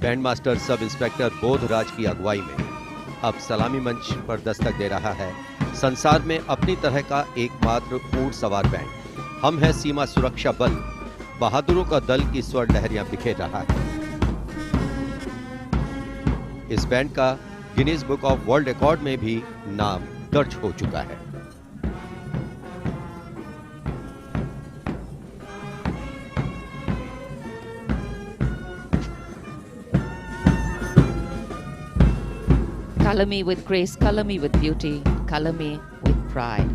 Band master sub inspector Bodhraj की अगुवाई में अब सलामी मंच पर दस्तक दे रहा है संसार में अपनी तरह का एकमात्र ऊंट सवार बैंड। हम हैं सीमा सुरक्षा बल, बहादुरों का दल की स्वर लहरियां बिखेर रहा है। इस बैंड का Guinness book of world record में भी नाम दर्ज हो चुका है। Color me with grace, color me with beauty, color me with pride.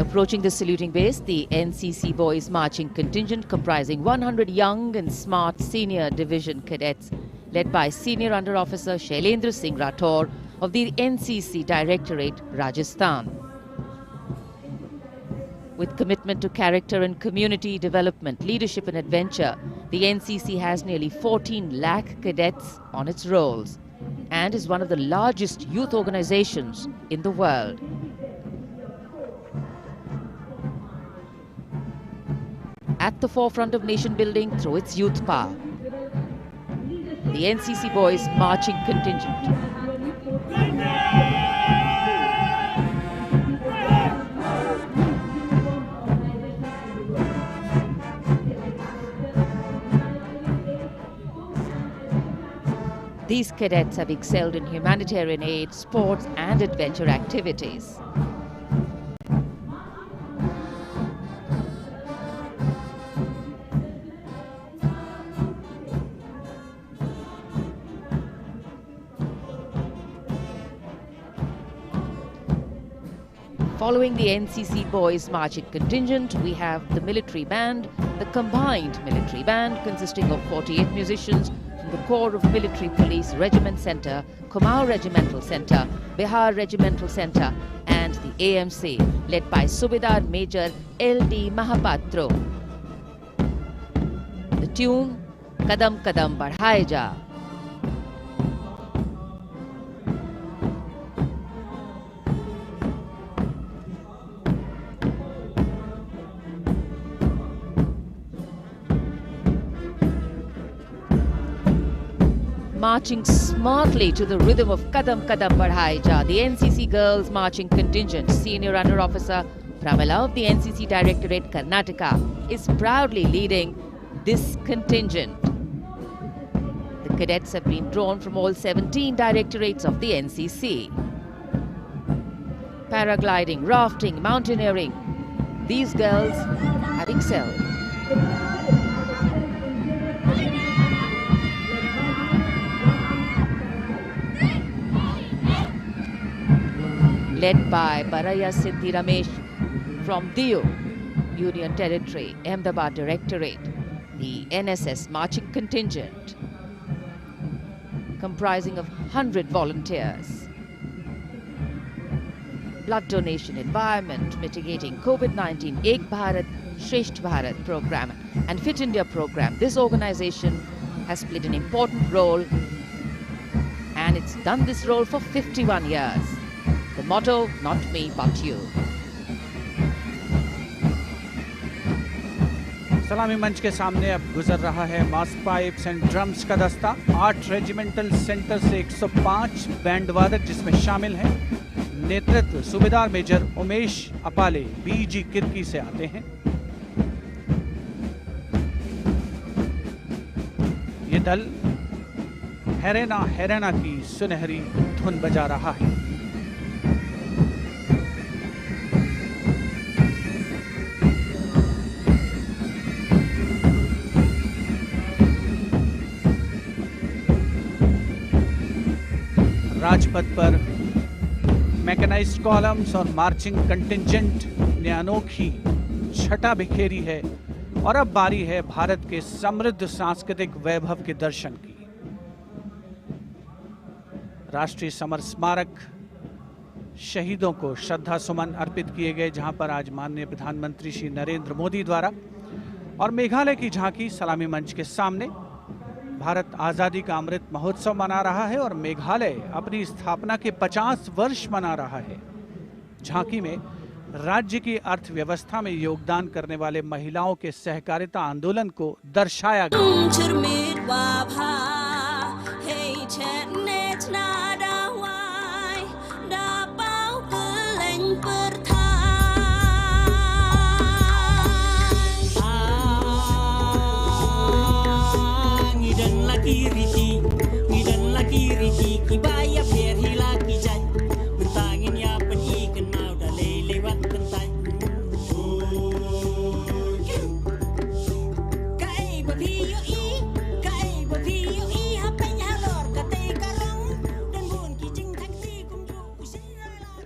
Approaching the saluting base, the NCC Boys Marching contingent comprising 100 young and smart senior division cadets led by Senior Under Officer Shailendra Singh Rathore of the NCC Directorate, Rajasthan. With commitment to character and community development, leadership and adventure, the NCC has nearly 14 lakh cadets on its rolls and is one of the largest youth organizations in the world. At the forefront of nation building through its youth power, the NCC Boys Marching Contingent. These cadets have excelled in humanitarian aid, sports and adventure activities. Following the NCC Boys Marching Contingent, we have the military band, the combined military band consisting of 48 musicians from the Corps of Military Police Regiment Centre, Kumaon Regimental Centre, Bihar Regimental Centre and the AMC led by Subedar Major L.D. Mahapatro. The tune, Kadam Kadam Badhaye Ja. Marching smartly to the rhythm of Kadam Kadam Badhaye Ja, the NCC Girls Marching Contingent, Senior Under Officer Pramila of the NCC Directorate, Karnataka, is proudly leading this contingent. The cadets have been drawn from all 17 directorates of the NCC. Paragliding, rafting, mountaineering, these girls have excelled. Led by Baraya Siddhi Ramesh from Diu, Union Territory, Ahmedabad Directorate, the NSS Marching Contingent, comprising of 100 volunteers. blood donation, environment, mitigating COVID-19, Ek Bharat, Shresht Bharat program and Fit India program. This organization has played an important role, and it's done this role for 51 years. The motto, not me but you. सलामी मंच के सामने अब गुजर रहा है मास pipes and drums का दस्ता। 8 रेजिमेंटल सेंटर से 105 बैंड वादक जिसमें शामिल हैं। नेतृत्व सूबेदार मेजर उमेश अपाले बीजी किरकी से आते हैं। ये दल हैरेना हैरेना की सुनहरी धुन बजा रहा है। राजपथ पर मैकेनाइज्ड कॉलम्स और मार्चिंग कंटिंजेंट ने अनोखी छटा बिखेरी है और अब बारी है भारत के समृद्ध सांस्कृतिक वैभव के दर्शन की। राष्ट्रीय समर स्मारक शहीदों को श्रद्धा सुमन अर्पित किए गए, जहां पर आज माननीय प्रधानमंत्री श्री नरेंद्र मोदी द्वारा और मेघालय की झांकी सलामी मंच के सामने। भारत आज़ादी का अमृत महोत्सव मना रहा है और मेघालय अपनी स्थापना के 50 वर्ष मना रहा है। झांकी में राज्य की अर्थव्यवस्था में योगदान करने वाले महिलाओं के सहकारिता आंदोलन को दर्शाया गया।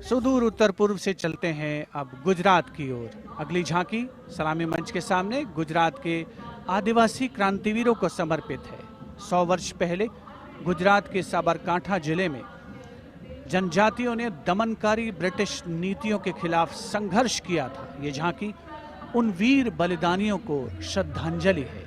सुदूर उत्तर पूर्व से चलते हैं अब गुजरात की ओर। अगली झांकी सलामी मंच के सामने गुजरात के आदिवासी क्रांतिवीरों को समर्पित है। 100 वर्ष पहले गुजरात के साबरकांठा जिले में जनजातियों ने दमनकारी ब्रिटिश नीतियों के खिलाफ संघर्ष किया था। ये झांकी उन वीर बलिदानियों को श्रद्धांजलि है।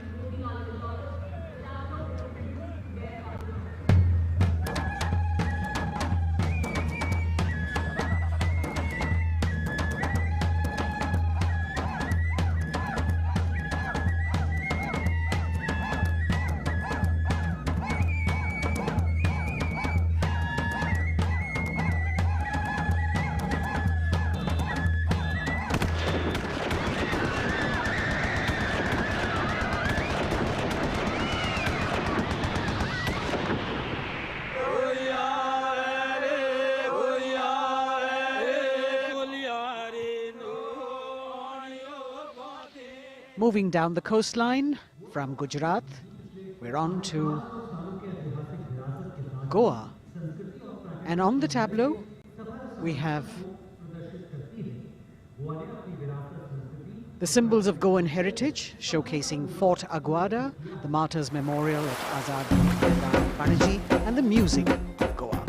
Moving down the coastline from Gujarat, we're on to Goa. And on the tableau, we have the symbols of Goan heritage, showcasing Fort Aguada, the Martyrs Memorial at Azad Panaji, and the music of Goa.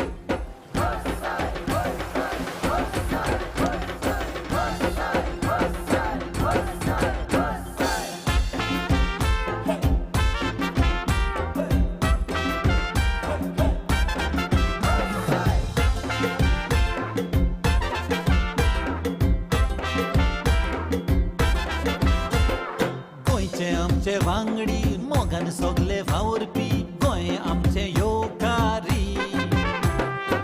वांगडी मोगन सोगले भावरपी गोय आमचे योकारी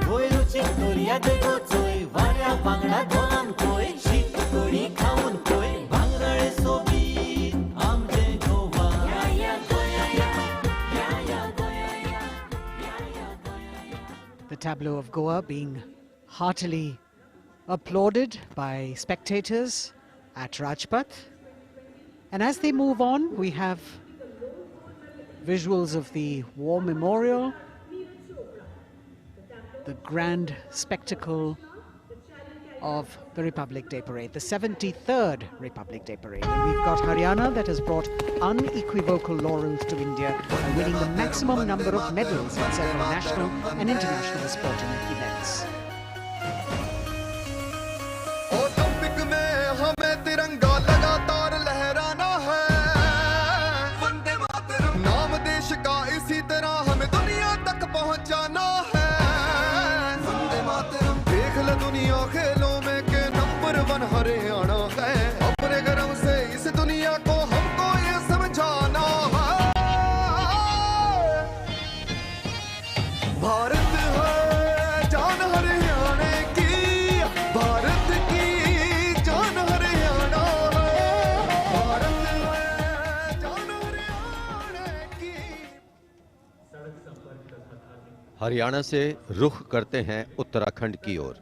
गोय रुची Korea देगो चोय वाऱ्या वांगडा धोलान कोय शीत कोडी खाऊन कोय भांगरळे सोबी आमचे गोवा या या गोया या गोया या. The tableau of Goa being heartily applauded by spectators at Rajpath. And as they move on, we have visuals of the War Memorial, the grand spectacle of the Republic Day Parade, the 73rd Republic Day Parade. And we've got Haryana that has brought unequivocal laurels to India by winning the maximum number of medals in several national and international sporting events. Haryana से रुख करते हैं उत्तराखंड की ओर।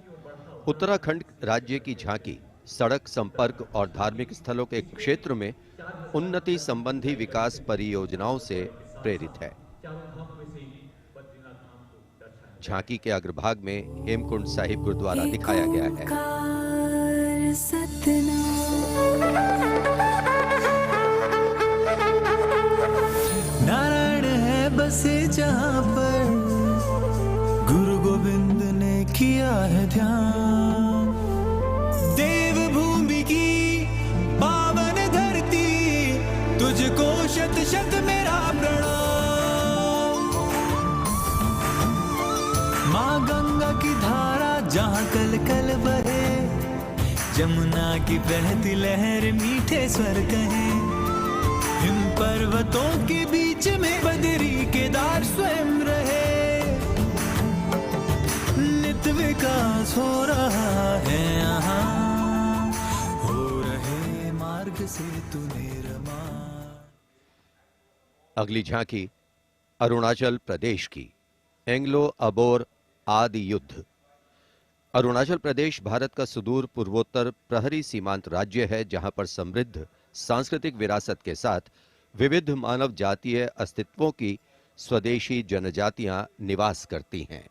उत्तराखंड राज्य की झांकी सड़क संपर्क और धार्मिक स्थलों के क्षेत्र में उन्नति संबंधी विकास परियोजनाओं से प्रेरित है। झांकी के अग्रभाग में हेमकुंड साहिब गुरुद्वारा दिखाया गया है। नारायण है बसे जहां पर गुरु गोविंद ने किया है ध्यान। देवभूमि की पावन धरती तुझको शत शत मेरा प्रणाम। माँ गंगा की धारा जहाँ कल कल बहे, जमुना की बहती लहर मीठे स्वर कहे। हिम पर्वतों के बीच में बदरी केदार स्वयं रहे। नित विकास हो रहा है यहाँ, हो रहे मार्ग से तूने रमा। अगली झांकी अरुणाचल प्रदेश की एंग्लो अबोर आदि युद्ध। अरुणाचल प्रदेश भारत का सुदूर पूर्वोत्तर प्रहरी सीमांत राज्य है, जहां पर समृद्ध सांस्कृतिक विरासत के साथ विविध मानव जातीय अस्तित्वों की स्वदेशी जनजातियां निवास करती हैं।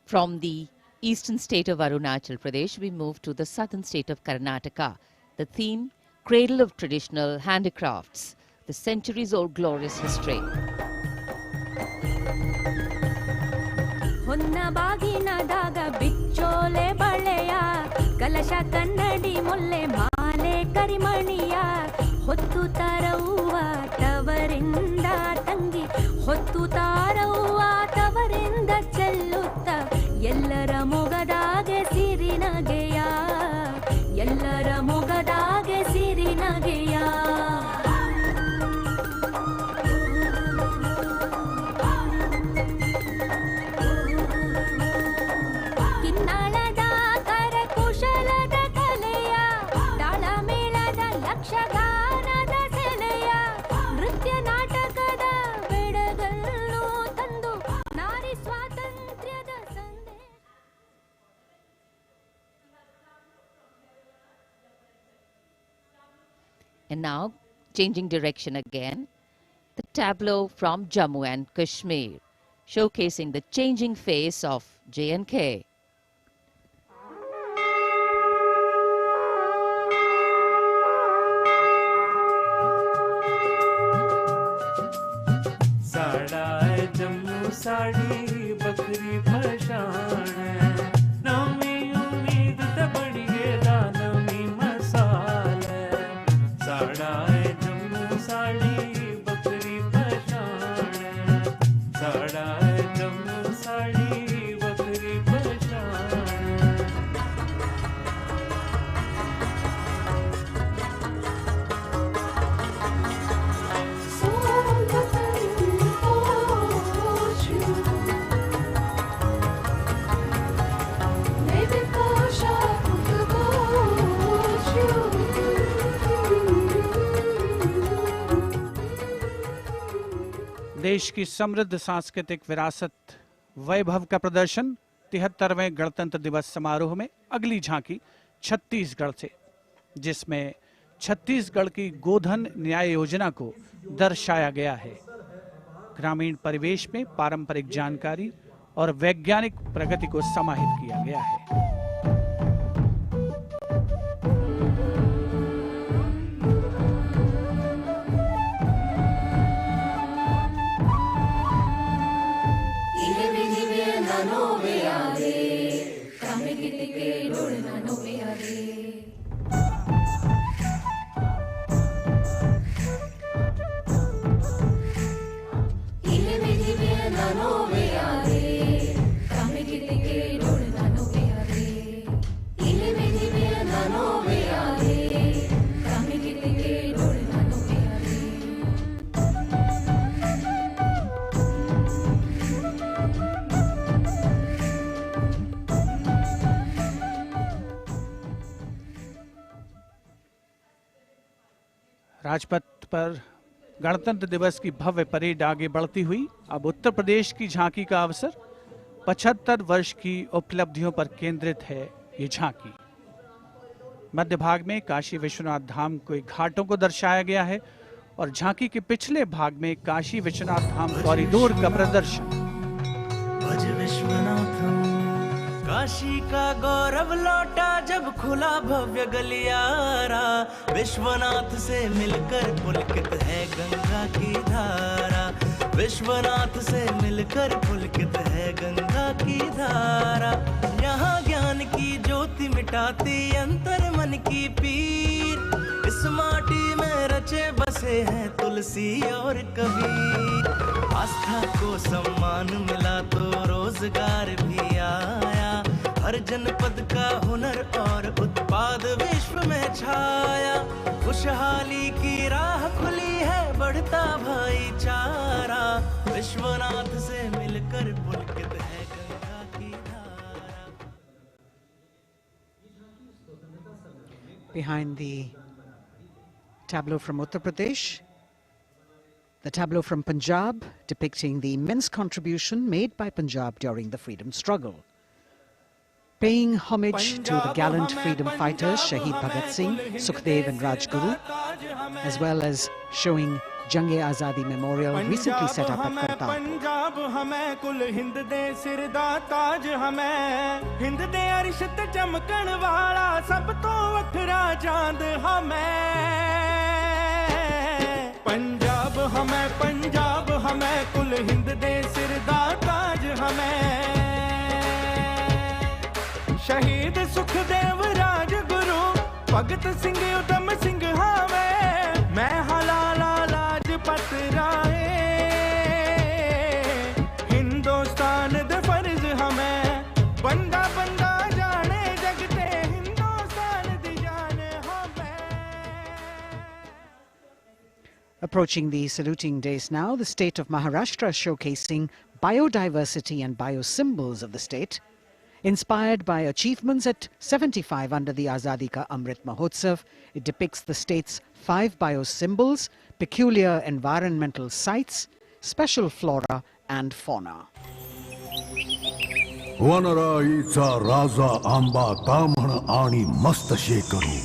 From the eastern state of Arunachal Pradesh, we move to the southern state of Karnataka. The theme, Cradle of Traditional Handicrafts, the centuries-old glorious history. ಕಲಶ ಕನ್ನಡಿ ಮೊಲ್ಲೆ ಮಾಲೆ ಕರಿಮಣಿಯ ಹೊತ್ತು ತಾರವ್ವ ತವರಿಂದ ತಂಗಿ ಹೊತ್ತು ತಾರವ್ವ ತವರಿಂದ ಚೆಲ್ಲುತ್ತ ಎಲ್ಲರ ಮೊಗದಾಗೆ ಸಿರಿನಗೆಯ ಎಲ್ಲರ ಮೊಗದಾಗೆ ಸಿರಿನಗೆಯ And now, changing direction again, the tableau from Jammu and Kashmir, showcasing the changing face of J&K. साड़ा है जम्मू साड़ी बकरी पशान है नमी उम्मीद ते बड़ी गेदा नमी मसाल है साड़ा है जम्मू साड़ी बकरी पशान है साड़ा है जम्मू साड़ी बकरी पशान है देश की समृद्ध सांस्कृतिक विरासत वैभव का प्रदर्शन 73वें गणतंत्र दिवस समारोह में अगली झांकी छत्तीसगढ़ से, जिसमें छत्तीसगढ़ की गोधन न्याय योजना को दर्शाया गया है। ग्रामीण परिवेश में पारंपरिक जानकारी और वैज्ञानिक प्रगति को समाहित किया गया है। नोवे आगे कामे कितके डोळना नोवे आगे इले मेरी बेना नोवे आगे कामे कितके डोळना नोवे आगे इले मेरी बेना नोवे आगे कामे कितके डोळना नोवे आगे राजपथ पर गणतंत्र दिवस की भव्य परेड आगे बढ़ती हुई अब उत्तर प्रदेश की झांकी का अवसर 75 वर्ष की उपलब्धियों पर केंद्रित है ये झांकी। मध्य भाग में काशी विश्वनाथ धाम के घाटों को दर्शाया गया है और झांकी के पिछले भाग में काशी विश्वनाथ धाम कॉरिडोर का प्रदर्शन। भज विश्वनाथम काशी का गौरव लौटा जब खुला भव्य गलियारा विश्वनाथ से मिलकर पुलकित है गंगा की धारा विश्वनाथ से मिलकर पुलकित है गंगा की धारा यहाँ ज्ञान की ज्योति मिटाती अंतर मन की पीर इस माटी में रचे बसे हैं तुलसी और कबीर आस्था को सम्मान मिला तो रोजगार भी आया हर जनपद का हुनर और उत्पाद विश्व में छाया खुशहाली की राह खुली है बढ़ता भाईचारा विश्वनाथ से मिलकर पुलकित है गंगा की धारा। Behind the tableau from Uttar Pradesh, the tableau from Punjab depicting the immense contribution made by Punjab during the freedom struggle. Paying homage to the gallant freedom fighters Shahid Bhagat Singh, Sukhdev and Rajguru, as well as showing Jang-e-Azadi Memorial recently set up at Kartarpur. Punjab हमें कुल हिंद दे सिर दा ताज हमें हिंद दे अरश ते चमकण वाला सब तो वखरा चांद हमें पंजाब हमें कुल हिंद दे सिर दा ताज हमें शहीद सुखदेव राजगुरु भगत सिंह उधम सिंह हमें मैं हलाला लाजपत राय हिंदुस्तान दे फर्ज हमें बंदा बंदा जाने जगते हिंदुस्तान दी जान हमें। Approaching the saluting days now, the state of Maharashtra showcasing biodiversity and biosymbols of the state. Inspired by achievements at 75 under the Azadi Ka Amrit Mahotsav, it depicts the state's 5 biosymbols, peculiar environmental sites, special flora and fauna. वनराईचा राजा आंबा तामण आणि मस्त शेकरू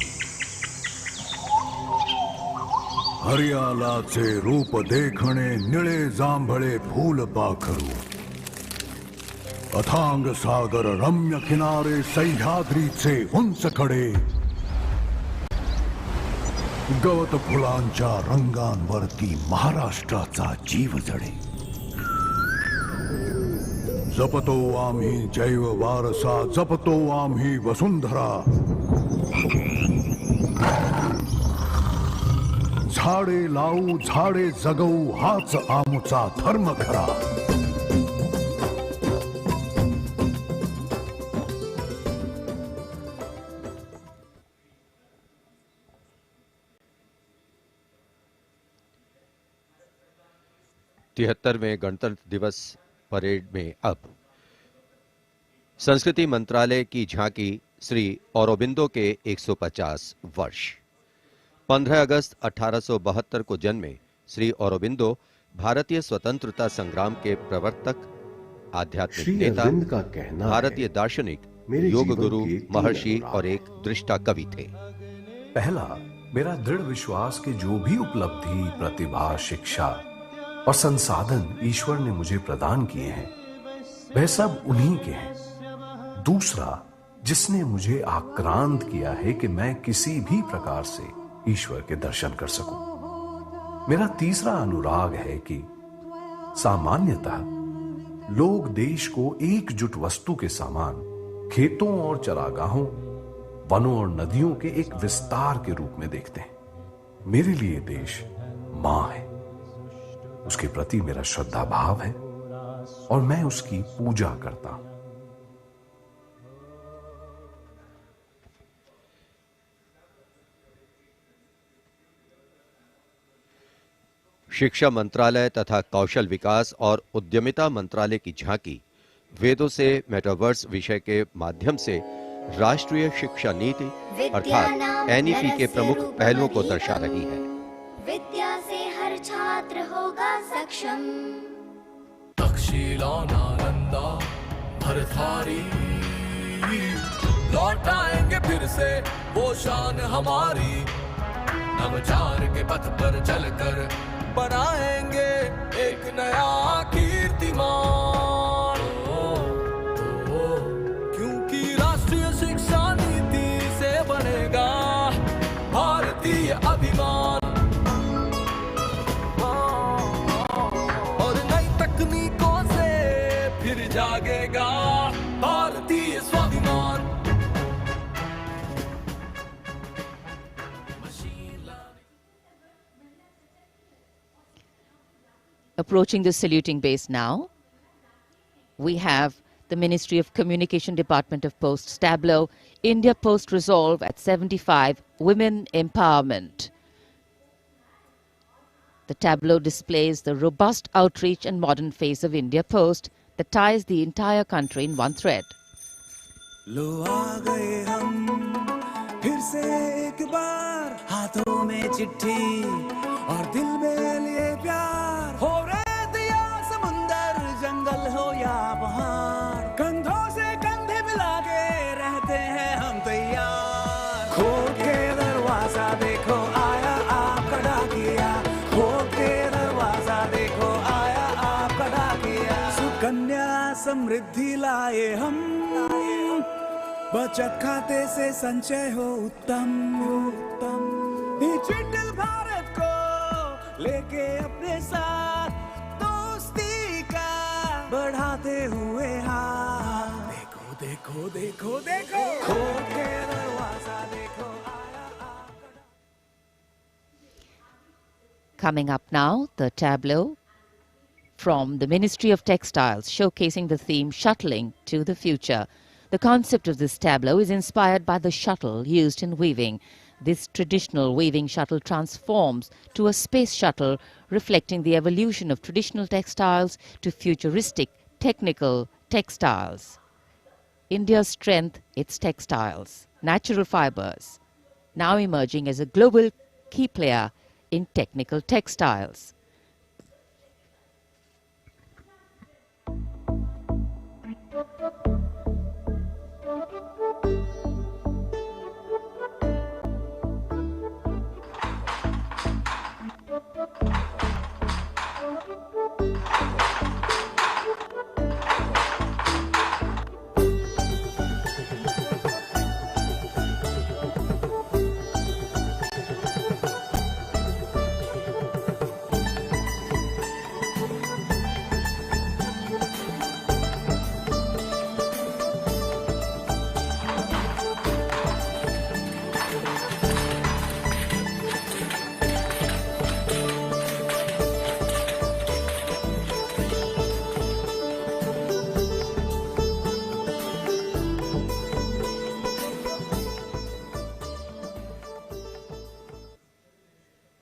हरियालाचे रूप देखणे निळे जांभळे फूल पाखरू अथांग सागर रम्य किनारे सह्याद्रीचे उंच कडे गवत फुलांच्या रंगांवरती महाराष्ट्राचा जीव जडे जपतो आम्ही जैव वारसा जपतो आम्ही वसुंधरा झाडे लावू झाडे जगवू हाच आमचा धर्म खरा। तिहत्तरवें गणतंत्र दिवस परेड में अब संस्कृति मंत्रालय की झांकी श्री औरोबिंदो के 150 वर्ष। 15 अगस्त 1872 को जन्मे श्री औरोबिंदो भारतीय स्वतंत्रता संग्राम के प्रवर्तक, आध्यात्मिक नेता, भारतीय दार्शनिक, योग गुरु, महर्षि और एक दृष्टा कवि थे। पहला, मेरा दृढ़ विश्वास कि जो भी उपलब्धि, प्रतिभा, शिक्षा और संसाधन ईश्वर ने मुझे प्रदान किए हैं वह सब उन्हीं के हैं। दूसरा, जिसने मुझे आक्रांत किया है कि मैं किसी भी प्रकार से ईश्वर के दर्शन कर सकूं। मेरा तीसरा अनुराग है कि सामान्यतः लोग देश को एकजुट वस्तु के समान खेतों और चरागाहों, वनों और नदियों के एक विस्तार के रूप में देखते हैं। मेरे लिए देश मां है, उसके प्रति मेरा श्रद्धा भाव है और मैं उसकी पूजा करता हूं। शिक्षा मंत्रालय तथा कौशल विकास और उद्यमिता मंत्रालय की झांकी वेदों से मेटावर्स विषय के माध्यम से राष्ट्रीय शिक्षा नीति अर्थात एनईपी के प्रमुख पहलुओं को दर्शा रही है। विद्या से हर छात्र होगा सक्षम। तक्षशिला नालंदा भरथारी लौटाएंगे फिर से वो शान हमारी। नवचार के पथ पर चलकर बनाएंगे एक नया कीर्तिमान। क्योंकि राष्ट्रीय शिक्षा नीति से बनेगा भारतीय अभिमान। और नई तकनीकों से फिर जागेगा भारतीय स्वाभिमान। Approaching the saluting base now, we have the Ministry of Communication Department of Posts tableau, India Post Resolve at 75, Women Empowerment. The tableau displays the robust outreach and modern face of India Post that ties the entire country in one thread. लो आ गए हम फिर से एक बार, हाथों में चिट्ठी और दिल में लिए प्यार। हो रेत या समुंदर, जंगल हो या पहाड़, कंधों से कंधे मिला के रहते हैं हम तैयार। खोल के दरवाजा देखो आया आपका डाकिया, खोल के दरवाजा देखो आया आपका डाकिया। सुकन्या समृद्धि लाए हम, बचत खाते से संचय हो उत्तम उत्तम। डिजिटल भारत को लेके अपने साथ दोस्ती का बढ़ाते हुए हाथ। देखो देखो देखो देखो, खोल के दरवाजा देखो आया आपका। Coming up now, the tableau from the Ministry of Textiles showcasing the theme Shuttling to the Future. The concept of this tableau is inspired by the shuttle used in weaving. This traditional weaving shuttle transforms to a space shuttle, reflecting the evolution of traditional textiles to futuristic technical textiles. India's strength, its textiles, natural fibers, now emerging as a global key player in technical textiles.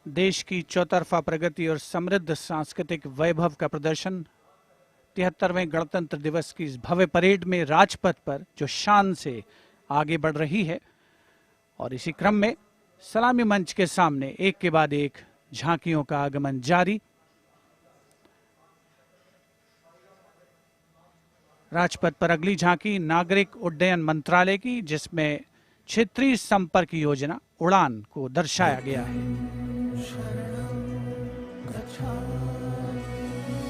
देश की चौतरफा प्रगति और समृद्ध सांस्कृतिक वैभव का प्रदर्शन 73वें गणतंत्र दिवस की इस भव्य परेड में राजपथ पर जो शान से आगे बढ़ रही है। और इसी क्रम में सलामी मंच के सामने एक के बाद एक झांकियों का आगमन जारी। राजपथ पर अगली झांकी नागरिक उड्डयन मंत्रालय की, जिसमें क्षेत्रीय संपर्क योजना उड़ान को दर्शाया गया है।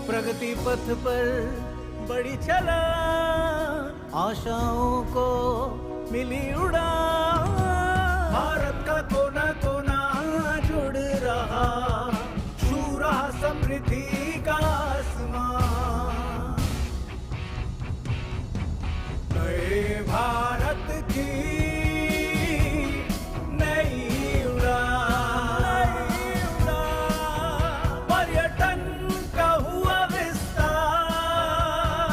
प्रगति पथ पर बड़ी चला, आशाओं को मिली उड़ान। भारत का कोना कोना जुड़ रहा, छू रहा समृद्धि का आसमान। भारत की नई उड़ान, पर्यटन का हुआ विस्तार,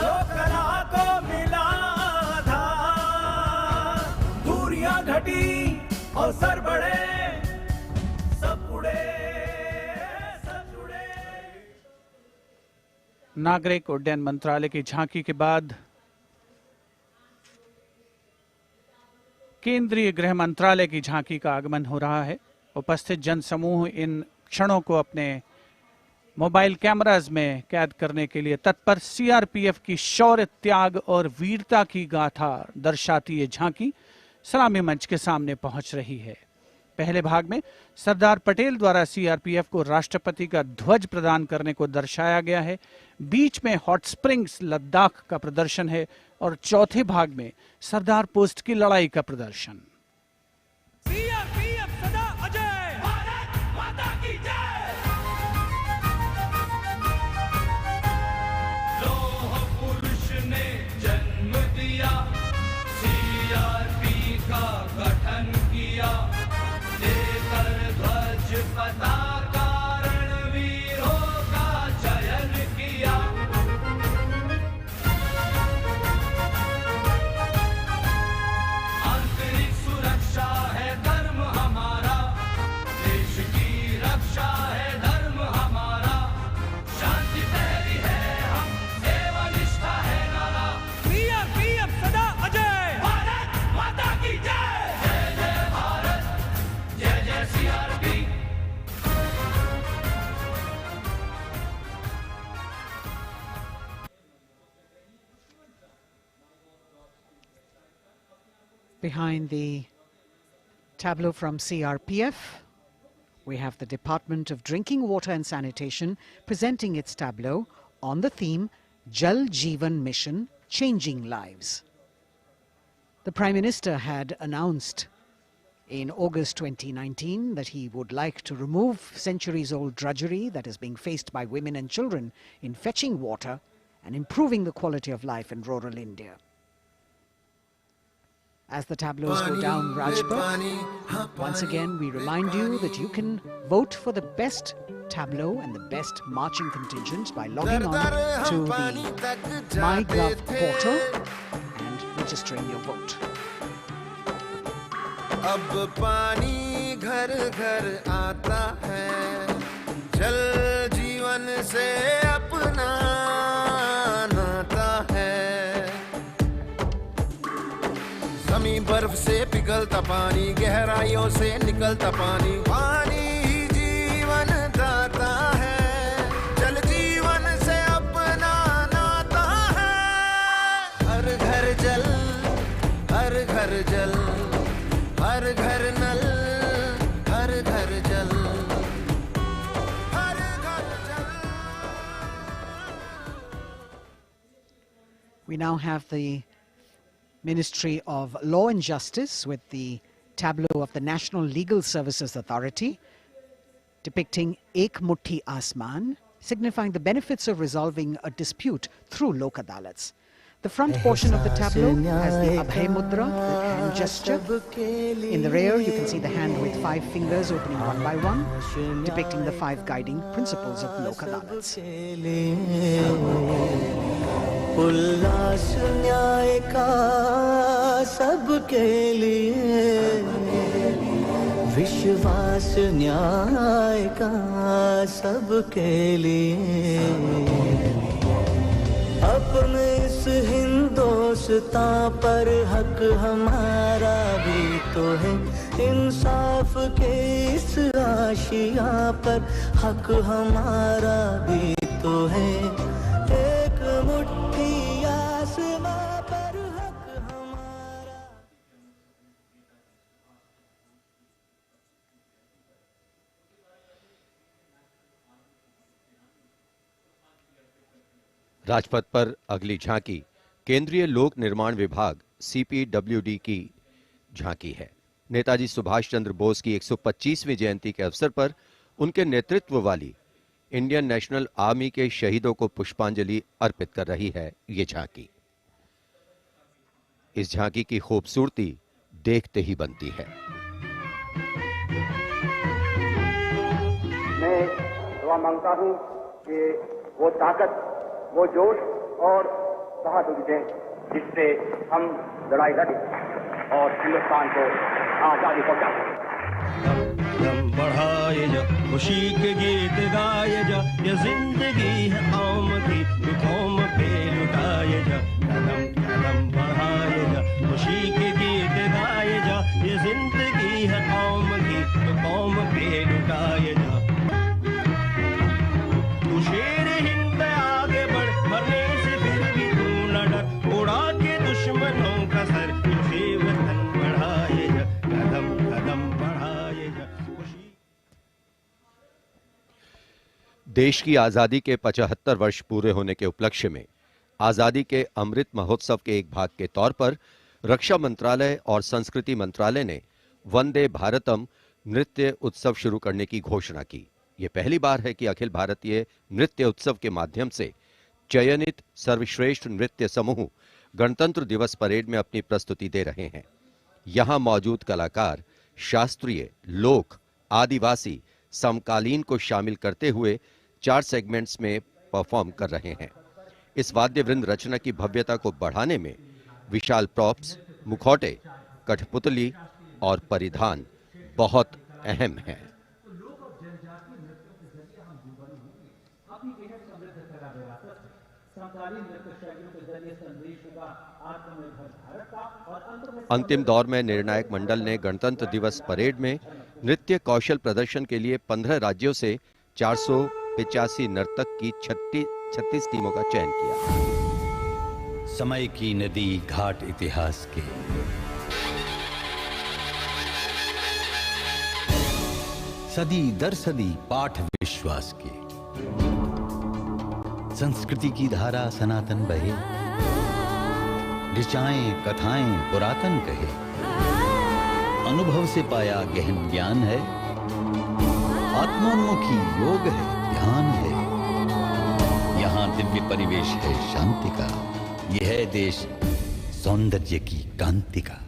लोककला को मिला आधार, दूरियां घटी और सर बढ़े, सब उड़े, सब जुड़े। नागरिक उड्डयन मंत्रालय की झांकी के बाद केंद्रीय गृह मंत्रालय की झांकी का आगमन हो रहा है। उपस्थित जनसमूह इन क्षणों को अपने मोबाइल कैमरास में कैद करने के लिए तत्पर। सीआरपीएफ की शौर्य, त्याग और वीरता की गाथा दर्शाती ये झांकी सलामी मंच के सामने पहुंच रही है। पहले भाग में सरदार पटेल द्वारा सीआरपीएफ को राष्ट्रपति का ध्वज प्रदान करने को दर्शाया गया है। बीच में हॉट स्प्रिंग्स लद्दाख का प्रदर्शन है और चौथे भाग में सरदार पोस्ट की लड़ाई का प्रदर्शन। सीआरपीएफ सदा अजय, भारत माता की जय। लौह पुरुष ने जन्म दिया, सीआरपी का गठन किया, लेकर ध्वज पताका रणवीरों का चयन किया। आंतरिक सुरक्षा है धर्म हमारा, देश की रक्षा है धर्म हमारा, शांति प्यारी है हम, सेवा निष्ठा है नारा। सीआरपीएफ सदा अजय, भारत माता की जय। जय जय भारत, जय जय CRP. Behind the tableau from CRPF, we have the Department of Drinking Water and Sanitation presenting its tableau on the theme Jal Jeevan Mission, Changing Lives. The Prime Minister had announced in August 2019 that he would like to remove centuries-old drudgery that is being faced by women and children in fetching water and improving the quality of life in rural India. As the tableaus go down Rajpath, once again we remind you that you can vote for the best tableau and the best marching contingent by logging on to the MyGov portal and registering your vote. अब पानी घर घर आता है, जल जीवन से अपना नाता है। जमीन बर्फ से पिघलता पानी, गहराइयों से निकलता पानी, पानी ही जीवन दाता है, जल जीवन से अपना नाता है। हर घर जल, हर घर जल, हर घर नल, हर घर जल, हर घर जल। We now have the Ministry of Law and Justice with the tableau of the National Legal Services Authority depicting Ek Mutti Asman, signifying the benefits of resolving a dispute through Lok Adalats. The front portion of the tableau has the Abhay Mudra, the hand gesture. In the rear, you can see the hand with 5 fingers opening one by one, depicting the 5 guiding principles of Lok Adalats. उल्लास न्याय का सबके लिए, विश्वास न्याय का सबके लिए, अपने इस हिंदुस्तान पर हक हमारा भी तो है, इंसाफ के इस आशिया पर हक हमारा भी तो है, एक मुट्ठी आसमां पर हक हमारा। राजपथ पर अगली झांकी केंद्रीय लोक निर्माण विभाग सीपीडब्ल्यूडी की झांकी है। नेताजी सुभाष चंद्र बोस की 125वीं जयंती के अवसर पर उनके नेतृत्व वाली इंडियन नेशनल आर्मी के शहीदों को पुष्पांजलि अर्पित कर रही है ये झांकी। इस झांकी की खूबसूरती देखते ही बनती है। मैं दुआ मांगता हूं कि वो ताकत, वो जोश और बहादुरी दें जिससे हम लड़ाई लड़ें और हिंदुस्तान को आजादी पहुंचाएं। दम बढ़ाए जा, खुशी के गीत गाए जा, ये जिंदगी है कौम की, तू कौम पे लुटाए जा। कदम कदम बढ़ाए जा, खुशी के गीत गाए जा, ये जिंदगी है कौम की, तू कौम पे लुटाए जा। तू शेर हिंद आगे बढ़, मरने से फिर भी तू न डर, उड़ा के दुश्मनों का सर, तुझे वतन बढ़ाए जा। कदम कदम बढ़ाए जा। देश की आजादी के 75 वर्ष पूरे होने के उपलक्ष्य में आजादी के अमृत महोत्सव के एक भाग के तौर पर रक्षा मंत्रालय और संस्कृति मंत्रालय ने वंदे भारतम नृत्य उत्सव शुरू करने की घोषणा की। यह पहली बार है कि अखिल भारतीय नृत्य उत्सव के माध्यम से चयनित सर्वश्रेष्ठ नृत्य समूह गणतंत्र दिवस परेड में अपनी प्रस्तुति दे रहे हैं। यहां मौजूद कलाकार शास्त्रीय, लोक, आदिवासी, समकालीन को शामिल करते हुए 4 सेगमेंट्स में परफॉर्म कर रहे हैं। इस वाद्य वृंद रचना की भव्यता को बढ़ाने में विशाल प्रॉप्स, मुखौटे, कठपुतली और परिधान बहुत अहम हैं। अंतिम दौर में निर्णायक मंडल ने गणतंत्र दिवस परेड में नृत्य कौशल प्रदर्शन के लिए 15 राज्यों से 485 नर्तक की 36 टीमों का चयन किया। समय की नदी घाट इतिहास के, सदी दर सदी पाठ विश्वास के, संस्कृति की धारा सनातन बहे, ऋचाएं कथाएं पुरातन कहे, अनुभव से पाया गहन ज्ञान है, आत्मोन्मुखी योग है, ध्यान है, यहाँ दिव्य परिवेश है शांति का, यह है देश सौंदर्य की कांति का।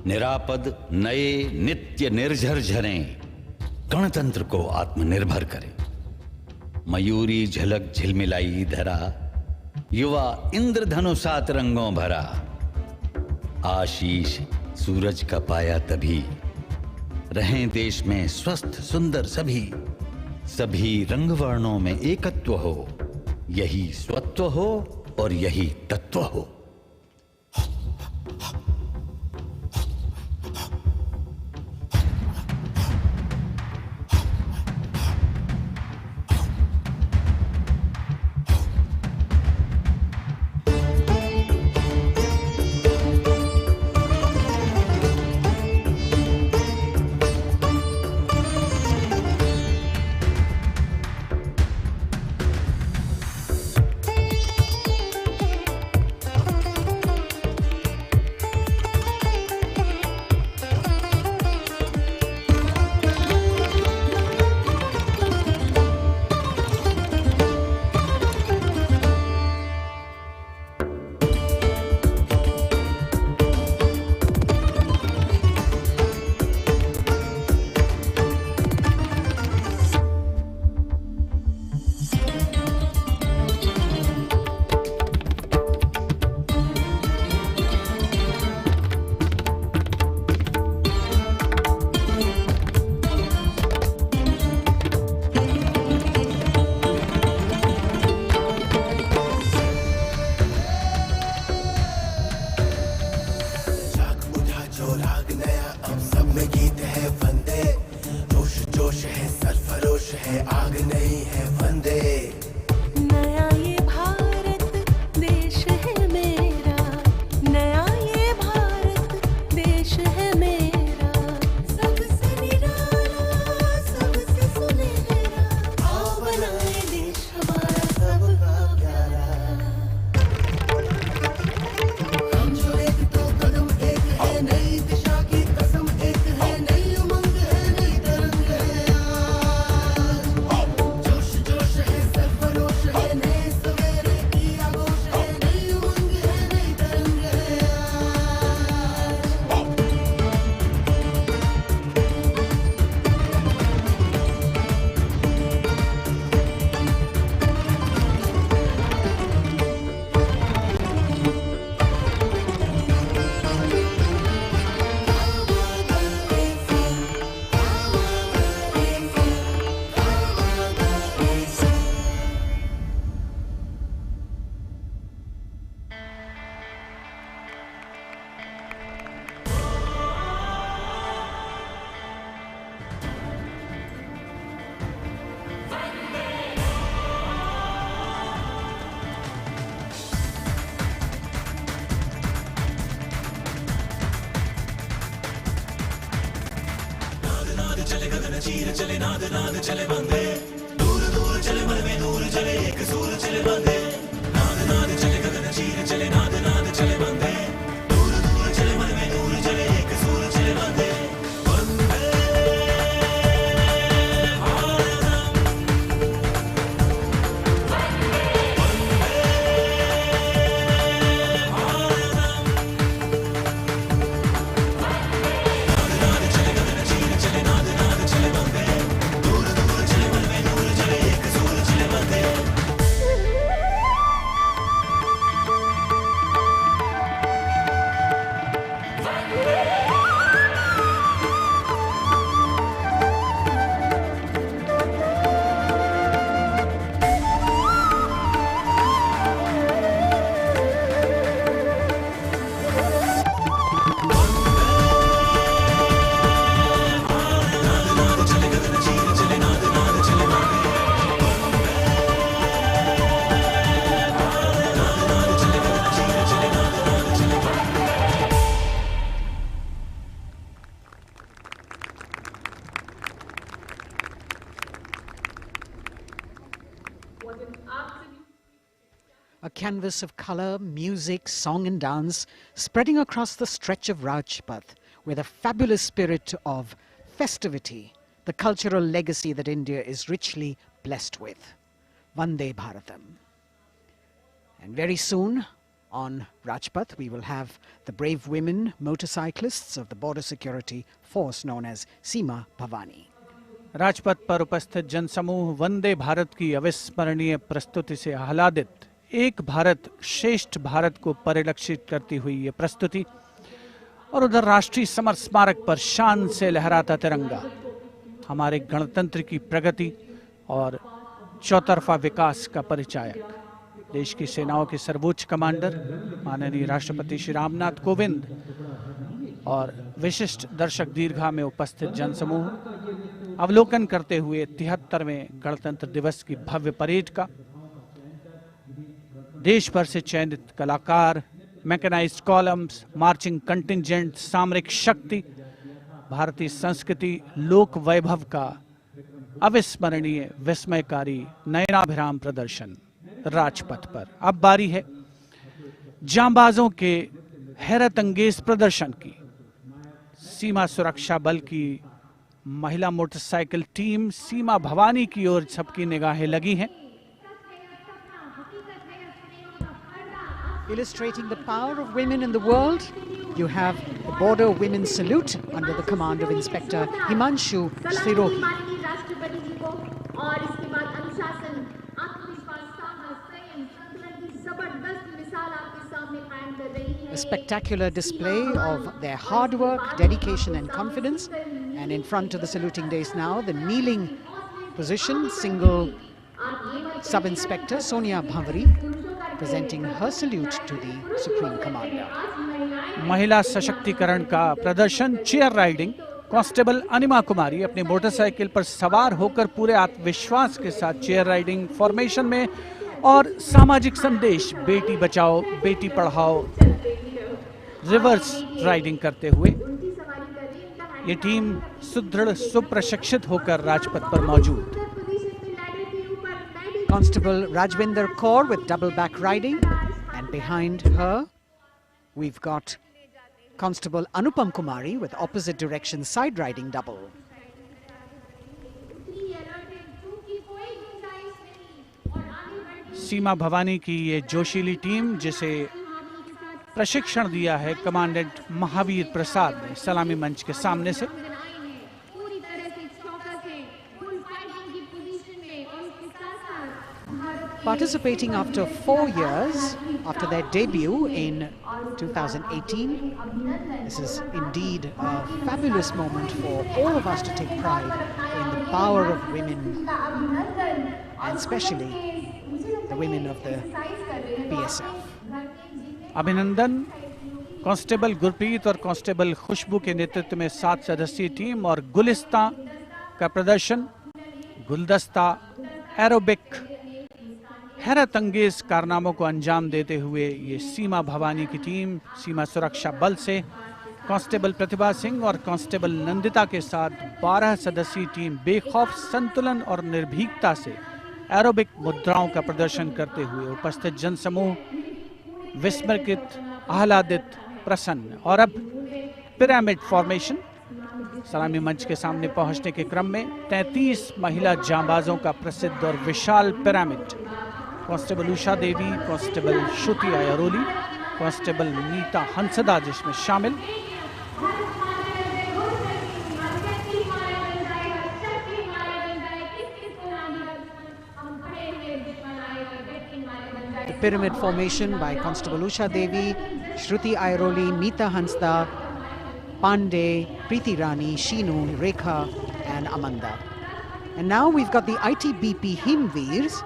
निरापद नए नित्य निर्झर झरें गणतंत्र को आत्मनिर्भर करें। मयूरी झलक झिलमिलाई धरा, युवा इंद्रधनुषात रंगों भरा। आशीष सूरज का पाया तभी, रहें देश में स्वस्थ सुंदर सभी। सभी रंग वर्णों में एकत्व हो, यही स्वत्व हो और यही तत्व हो। चीर चले नाद नाद चले बंदे, दूर दूर चले मन में नूर चले एक सूर चले बंदे। नाद नाद चले गगन चीर चले नाद नाद चले बंदे, दूर दूर चले मन में नूर चले एक सूर चले बंदे। वंदे A canvas of colour, music, song and dance spreading across the stretch of Rajpath with a fabulous spirit of festivity, the cultural legacy that India is richly blessed with. Vande Bharatam. And very soon, on Rajpath, we will have the brave women motorcyclists of the border security force known as Seema Bhavani. Rajpath पर उपस्थित जनसमूह वंदे भारत की अविस्मरणीय प्रस्तुति से आह्लादित। एक भारत श्रेष्ठ भारत को परिलक्षित करती हुई ये प्रस्तुति, और उधर राष्ट्रीय समर स्मारक पर शान से लहराता तिरंगा हमारे गणतंत्र की प्रगति और चौतरफा विकास का परिचायक। देश की सेनाओं के सर्वोच्च कमांडर माननीय राष्ट्रपति श्री रामनाथ कोविंद और विशिष्ट दर्शक दीर्घा में उपस्थित जनसमूह अवलोकन करते हुए 73वें गणतंत्र दिवस की भव्य परेड का। देश भर से चयनित कलाकार, मैकेनाइज्ड कॉलम्स, मार्चिंग कंटिंजेंट, सामरिक शक्ति, भारतीय संस्कृति, लोक वैभव का अविस्मरणीय विस्मयकारी नयनाभिराम प्रदर्शन राजपथ पर। अब बारी है जांबाजों के हैरत अंगेज प्रदर्शन की। सीमा सुरक्षा बल की महिला मोटरसाइकिल टीम सीमा भवानी की ओर सबकी निगाहें लगी हैं। Illustrating the power of women in the world, you have the Border Women's Salute under the command of Inspector Himanshu Sirohi. A spectacular display of their hard work, dedication and confidence. And in front of the saluting days now, the kneeling position, single Sub-Inspector Sonia Bhavari presenting her salute to the Supreme Commander. महिला सशक्तिकरण का प्रदर्शन, chair riding. Constable अनिमा कुमारी अपनी motorcycle पर सवार होकर पूरे आत्मविश्वास के साथ चेयर राइडिंग फॉर्मेशन में और सामाजिक संदेश बेटी बचाओ बेटी पढ़ाओ रिवर्स राइडिंग करते हुए ये टीम सुदृढ़ सुप्रशिक्षित होकर राजपथ पर मौजूद। Constable Rajvinder Kaur with double back riding, and behind her we've got Constable Anupam Kumari with opposite direction side riding double. सीमा भवानी की ये जोशीली टीम जिसे प्रशिक्षण दिया है कमांडेंट महावीर प्रसाद ने सलामी मंच के सामने से। Participating after 4 years after their debut in 2018, this is indeed a fabulous moment for all of us to take pride in the power of women, and especially the women of the BSF. अभिनंदन। Constable Gurpreet और constable खुशबू के नेतृत्व में 7 सदस्यीय team और गुलिस्तां का प्रदर्शन, गुलदस्ता, एरोबिक, हैरत अंगेज कारनामों को अंजाम देते हुए ये सीमा भवानी की टीम सीमा सुरक्षा बल से कांस्टेबल प्रतिभा सिंह और कांस्टेबल नंदिता के साथ 12 सदस्यीय टीम बेखौफ संतुलन और निर्भीकता से एरोबिक मुद्राओं का प्रदर्शन करते हुए उपस्थित जनसमूह विस्मृत, आह्लादित, प्रसन्न। और अब पिरामिड फॉर्मेशन। सलामी मंच के सामने पहुंचने के क्रम में 33 महिला जांबाजों का प्रसिद्ध और विशाल पिरामिड, कांस्टेबल उषा देवी, कांस्टेबल श्रुति आयरोली, कांस्टेबल नीता हंसदा जिसमें शामिल। The pyramid formation by Constable Usha Devi, Shruti Airoli, Neeta Hansda, Pandey, Preeti Rani, Sheenu, Rekha and Amanda. And now we've got the ITBP Himveers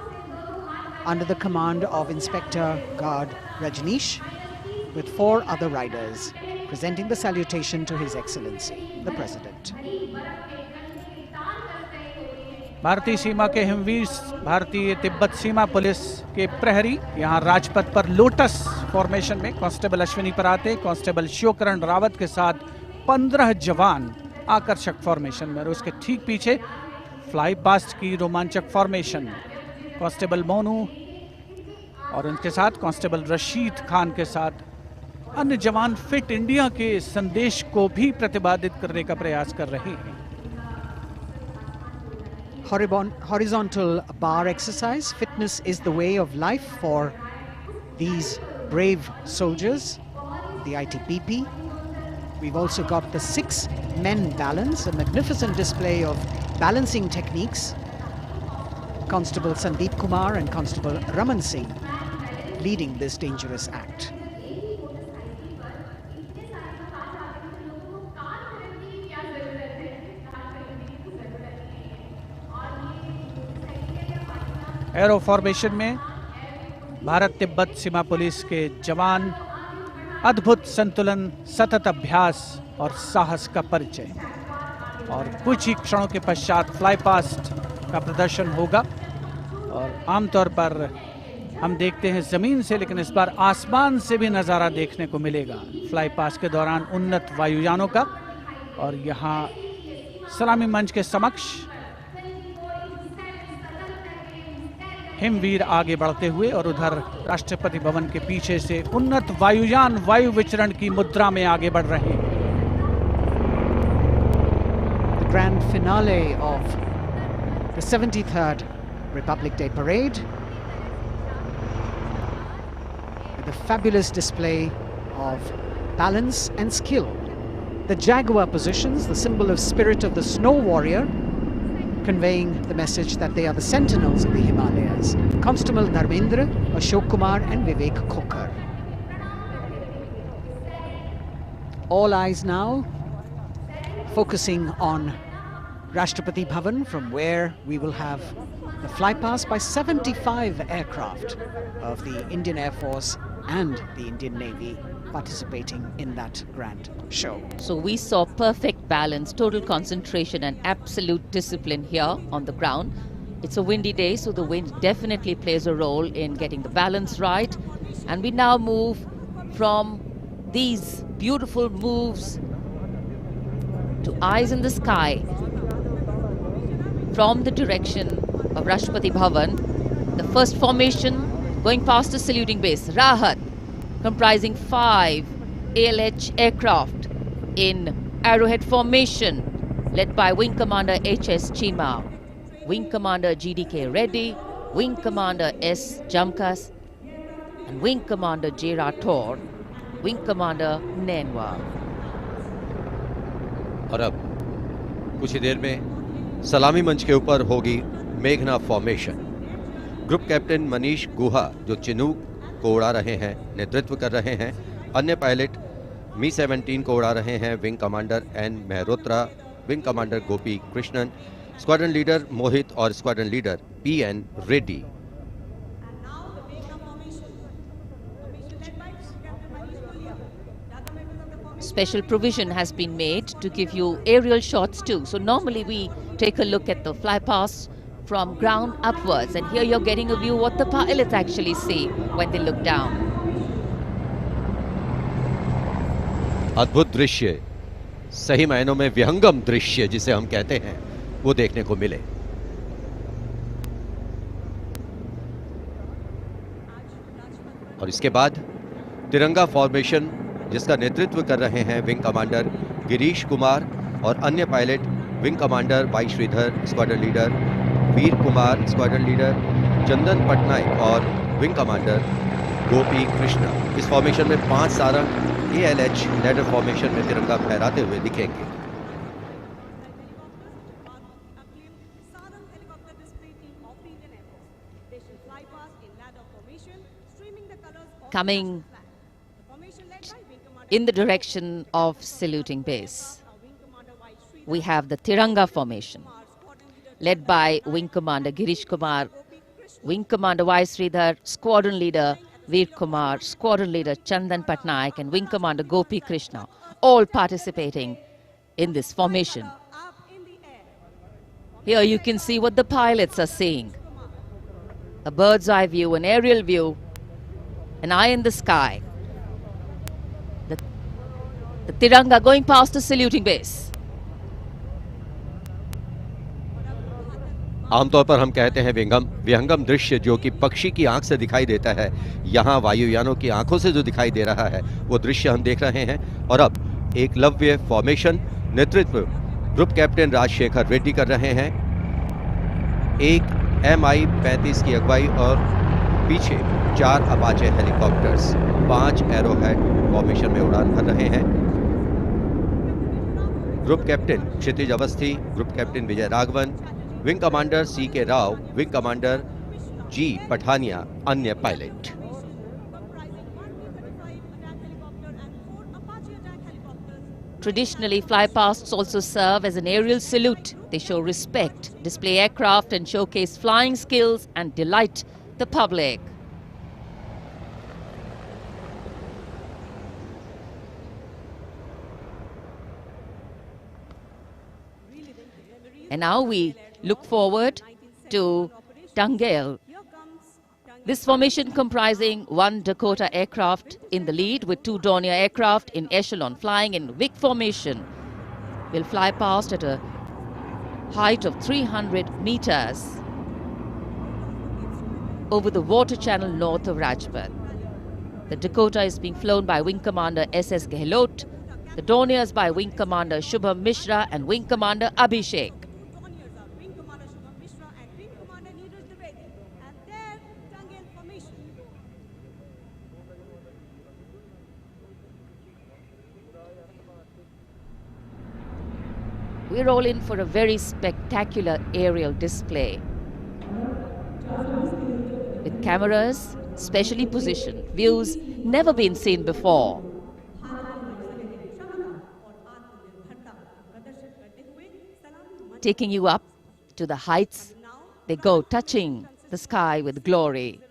under the command of Inspector Guard Rajneesh with 4 other riders presenting the salutation to His Excellency, the President. भारतीय सीमा के हिमवीर, भारतीय तिब्बत सीमा police के प्रहरी यहाँ राजपथ पर lotus formation में constable Ashwini पराते, constable Shivkaran Rawat के साथ 15 जवान आकर्षक फॉर्मेशन में, और उसके ठीक पीछे फ्लाई पास्ट की रोमांचक फॉर्मेशन, कांस्टेबल मोनू और उनके साथ कांस्टेबल रशीद खान के साथ अन्य जवान फिट इंडिया के संदेश को भी प्रतिपादित करने का प्रयास कर रहे हैं। Horizontal bar exercise. Fitness is the way of life for these brave soldiers, the ITBP. We've also got the 6 men balance, a magnificent display of balancing techniques. Constable Sandeep Kumar and Constable Raman Singh leading this dangerous act. Arrow formation में भारत तिब्बत सीमा police के जवान अद्भुत संतुलन, सतत अभ्यास और साहस का परिचय। और कुछ ही क्षणों के पश्चात फ्लाई पास्ट का प्रदर्शन होगा। और आमतौर पर हम देखते हैं जमीन से, लेकिन इस बार आसमान से भी नज़ारा देखने को मिलेगा फ्लाई पास्ट के दौरान उन्नत वायुयानों का। और यहाँ सलामी मंच के समक्ष हिमवीर आगे बढ़ते हुए और उधर राष्ट्रपति भवन के पीछे से उन्नत वायुयान वायु विचरण की मुद्रा में आगे बढ़ रहे हैं। The grand finale of the 73rd Republic Day Parade, with a fabulous display of balance and skill. The Jaguar positions, the symbol of spirit of the snow warrior, conveying the message that they are the sentinels of the Himalayas. Constable Dharmendra, Ashok Kumar and Vivek Khokar. All eyes now focusing on Rashtrapati Bhavan, from where we will have the flypast by 75 aircraft of the Indian Air Force and the Indian Navy participating in that grand show. So we saw perfect balance, total concentration and absolute discipline here on the ground. It's a windy day, so the wind definitely plays a role in getting the balance right. And we now move from these beautiful moves to eyes in the sky from the direction of Rashtrapati Bhavan. The first formation going past the saluting base, Rahat, comprising 5 ALH aircraft in arrowhead formation, led by Wing Commander H.S. Chima, Wing Commander G.D.K. Reddy, Wing Commander S. Jamkas, and Wing Commander J. Rathore, Wing Commander Nenwa. और अब कुछ ही देर में सलामी मंच के ऊपर होगी मेघना फॉर्मेशन। ग्रुप कैप्टन मनीष गुहा, जो चिनूक को उड़ा रहे हैं, नेतृत्व कर रहे हैं। अन्य पायलट मी-17 को उड़ा रहे हैं wing commander N Mehrotra, wing commander Gopi Krishnan, squadron leader Mohit और squadron leader P N. Reddy. Special provision has been made to give you aerial shots too. So normally we take a look at the fly past from ground upwards, and here you're getting a view what the pilots actually see when they look down. अद्भुत दृश्य, सही मायनों में विहंगम दृश्य जिसे हम कहते हैं, वो देखने को मिले। और इसके बाद तिरंगा फॉर्मेशन, जिसका नेतृत्व कर रहे हैं विंग कमांडर गिरीश कुमार और अन्य pilot wing commander Y Sridhar, squadron leader Veer Kumar, squadron leader Chandan Patnaik और विंग कमांडर गोपी कृष्णा। इस फॉर्मेशन में 5 सारंग ALH लैडर फॉर्मेशन में तिरंगा फहराते हुए दिखेंगे। Coming in the direction of saluting base, we have the Tiranga formation, led by Wing Commander Girish Kumar, Wing Commander Y. Sridhar, Squadron Leader Veer Kumar, Squadron Leader Chandan Patnaik, and Wing Commander Gopi Krishna, all participating in this formation. Here you can see what the pilots are seeing. A bird's eye view, an aerial view, an eye in the sky. The Tiranga going past the saluting base. आमतौर पर हम कहते हैं विहंगम दृश्य, जो कि पक्षी की आंख से दिखाई देता है। यहाँ वायुयानों की आंखों से जो दिखाई दे रहा है, वो दृश्य हम देख रहे हैं। और अब एकलव्य फॉर्मेशन, नेतृत्व ग्रुप कैप्टन राजशेखर रेड्डी कर रहे हैं। एक MI-35 की अगुवाई और पीछे 4 अपाचे हेलीकॉप्टर्स। 5 एरोहेड फॉर्मेशन में उड़ान भर रहे हैं। Group captain Kshitij Awasthi, group captain Vijay Raghavan, wing commander CK Rao, wing commander G Pathania, अन्य pilot. Traditionally, flypasts also serve as an aerial salute. They show respect, display aircraft and showcase flying skills and delight the public. And now we look forward to Tangale. This formation comprising 1 Dakota aircraft in the lead with 2 Dornier aircraft in echelon flying in WIC formation will fly past at a height of 300 meters over the water channel north of Rajpath. The Dakota is being flown by Wing Commander SS Gehlot, the Dorniers by Wing Commander Shubham Mishra and Wing Commander Abhishek. We're all in for a very spectacular aerial display with cameras specially positioned, views never been seen before. Taking you up to the heights, they go, touching the sky with glory.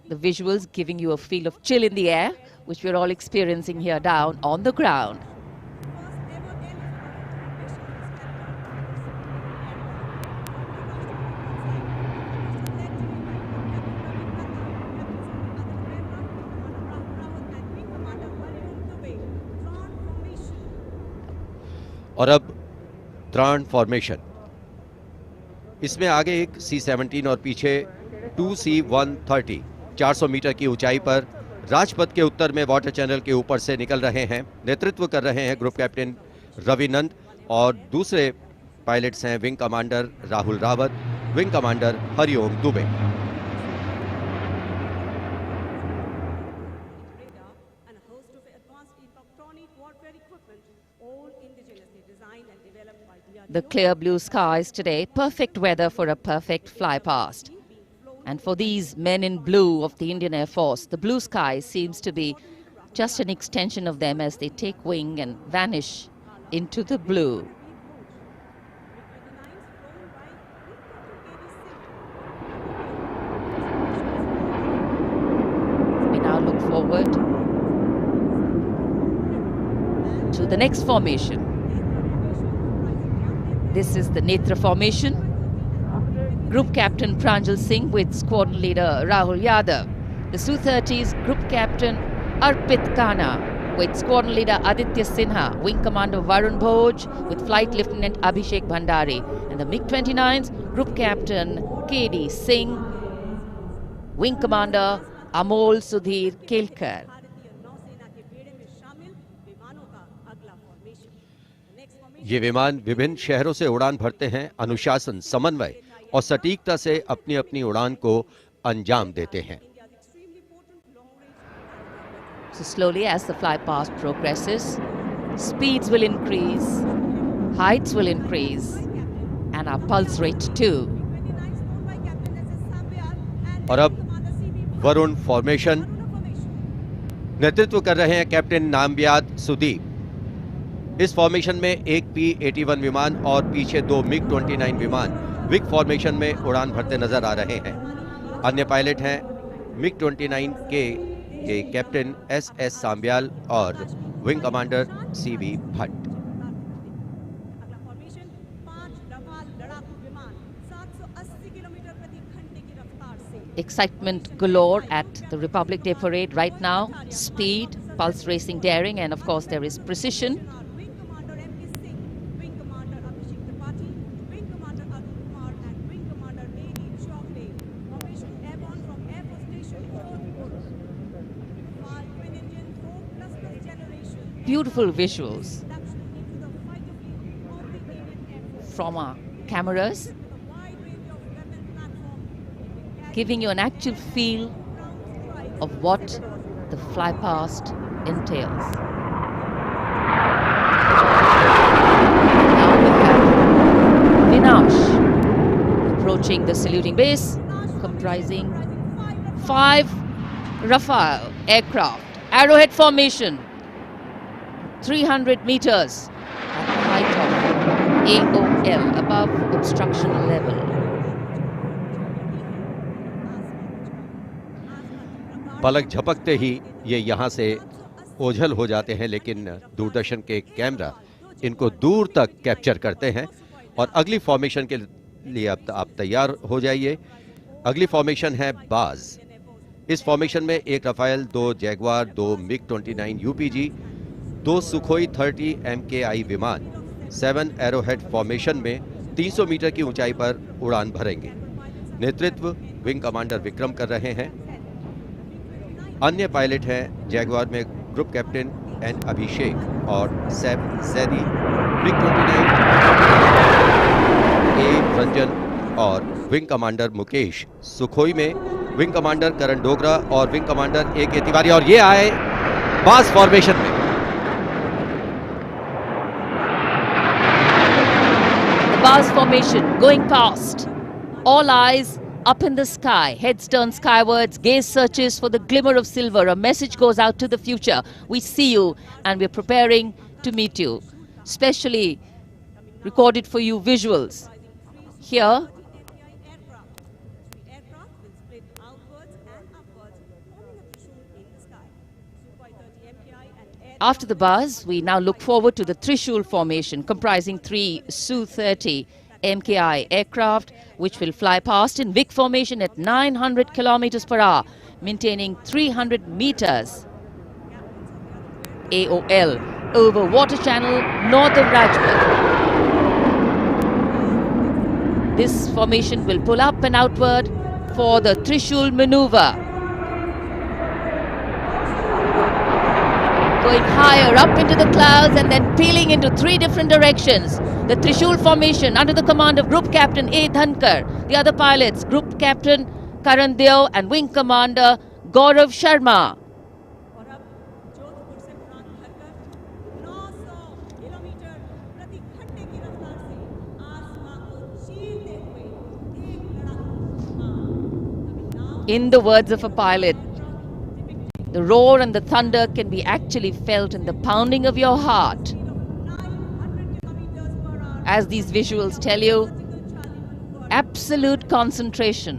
The visuals giving you a feel of chill in the air, which we're all experiencing here down on the ground. और अब त्राण formation. इसमें आगे एक C-17 और पीछे 2 C-130 400 metre की ऊंचाई पर राजपथ के उत्तर में वाटर चैनल के ऊपर से निकल रहे हैं। नेतृत्व कर रहे हैं ग्रुप कैप्टन रविनंद और दूसरे पायलट्स हैं wing commander Rahul Rawat, wing commander Hariom Dubey. The clear blue skies today, perfect weather for a perfect fly past. And for these men in blue of the Indian Air Force, the blue sky seems to be just an extension of them as they take wing and vanish into the blue. We now look forward to the next formation. This is the Netra formation. Group Captain Pranjal Singh with Squadron Leader Rahul Yadav. The Su-30's Group Captain Arpit Khanna with Squadron Leader Aditya Sinha, Wing Commander Varun Bhoj with Flight Lieutenant Abhishek Bhandari, and the MiG-29's Group Captain KD Singh, Wing Commander Amol Sudhir Kelkar. ये विमान विभिन्न शहरों से उड़ान भरते हैं, अनुशासन, समन्वय और सटीकता से अपनी अपनी उड़ान को अंजाम देते हैं। So slowly as the fly past progresses, speeds will increase, heights will increase, and our pulse rate too. और अब वरुण फॉर्मेशन। नेतृत्व कर रहे हैं कैप्टन नामबियाद सुदीप। इस फॉर्मेशन में एक P-81 विमान और पीछे 2 MiG-29 विमान विक फॉर्मेशन में उड़ान भरते नजर आ रहे हैं। अन्य पायलट हैं MiG-29 के कैप्टन SS सांब्याल और wing commander CV Bhatt. Excitement galore at the Republic Day parade right now. Speed, pulse racing, daring, and of course there is precision. Beautiful visuals. from our cameras, giving you an actual feel of what the fly past entails. Now we have Vinash approaching the saluting base, comprising 5 Rafale aircraft, arrowhead formation, 300 meters at the height of AOL, above obstruction level. पलक झपकते ही ये यहाँ से ओझल हो जाते हैं, लेकिन दूरदर्शन के कैमरा इनको दूर तक कैप्चर करते हैं। और अगली फॉर्मेशन के लिए अब आप तैयार हो जाइए। अगली फॉर्मेशन है बाज। इस फॉर्मेशन में 1 रफाल, 2 जैगवार, 2 मिग-29 यूपीजी, 2 सुखोई 30 MKI विमान 7 एरोहेड फॉर्मेशन में 300 मीटर की ऊंचाई पर उड़ान भरेंगे। नेतृत्व विंग कमांडर विक्रम कर रहे हैं। अन्य पायलट हैं जैगवार में ग्रुप कैप्टन एन अभिषेक और सैफ जैदी, मिग-29 ए रंजन और विंग कमांडर मुकेश, सुखोई में विंग कमांडर करण डोगरा और विंग कमांडर ए के तिवारी, और ये आए बास फॉर्मेशन में। The Bars formation going past. All eyes up in the sky, heads turned skywards, gaze searches for the glimmer of silver. A message goes out to the future. We see you and we're preparing to meet you. Specially recorded for you visuals. Here, after the buzz, we now look forward to the Trishul formation, comprising 3 Su-30 MKI aircraft, which will fly past in VIC formation at 900 kilometers per hour, maintaining 300 meters AOL over water channel north of Rajput. This formation will pull up and outward for the Trishul maneuver. Going higher up into the clouds and then peeling into 3 different directions. The Trishul formation under the command of Group Captain A. Dhankar. The other pilots, Group Captain Karan Deo and Wing Commander Gaurav Sharma. In the words of a pilot, the roar and the thunder can be actually felt in the pounding of your heart. As these visuals tell you, absolute concentration,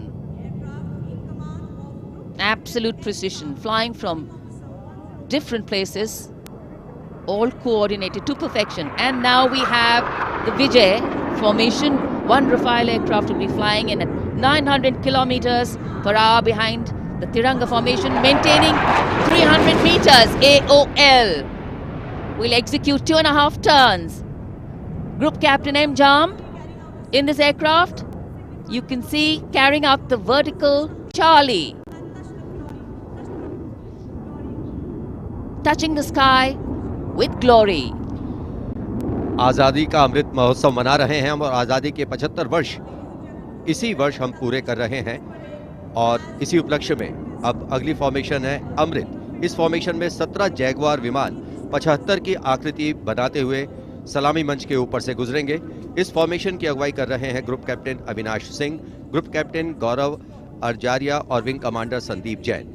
absolute precision, flying from different places, all coordinated to perfection. And now we have the Vijay formation. 1 Rafale aircraft will be flying in at 900 kilometers per hour behind the Tiranga formation, maintaining 300 meters AOL. We'll execute 2.5 turns. Group Captain M. Jam in this aircraft, you can see carrying out the vertical Charlie, touching the sky with glory. आजादी का अमृत महोत्सव मना रहे हैं हम, और आजादी के 75 वर्ष इसी वर्ष हम पूरे कर रहे हैं। और इसी उपलक्ष्य में अब अगली फॉर्मेशन है अमृत। इस फॉर्मेशन में 17 जैगवार विमान 75 की आकृति बनाते हुए सलामी मंच के ऊपर से गुजरेंगे। इस फॉर्मेशन की अगुवाई कर रहे हैं group captain Avinash Singh, group captain Gaurav Arjaria और विंग कमांडर संदीप जैन।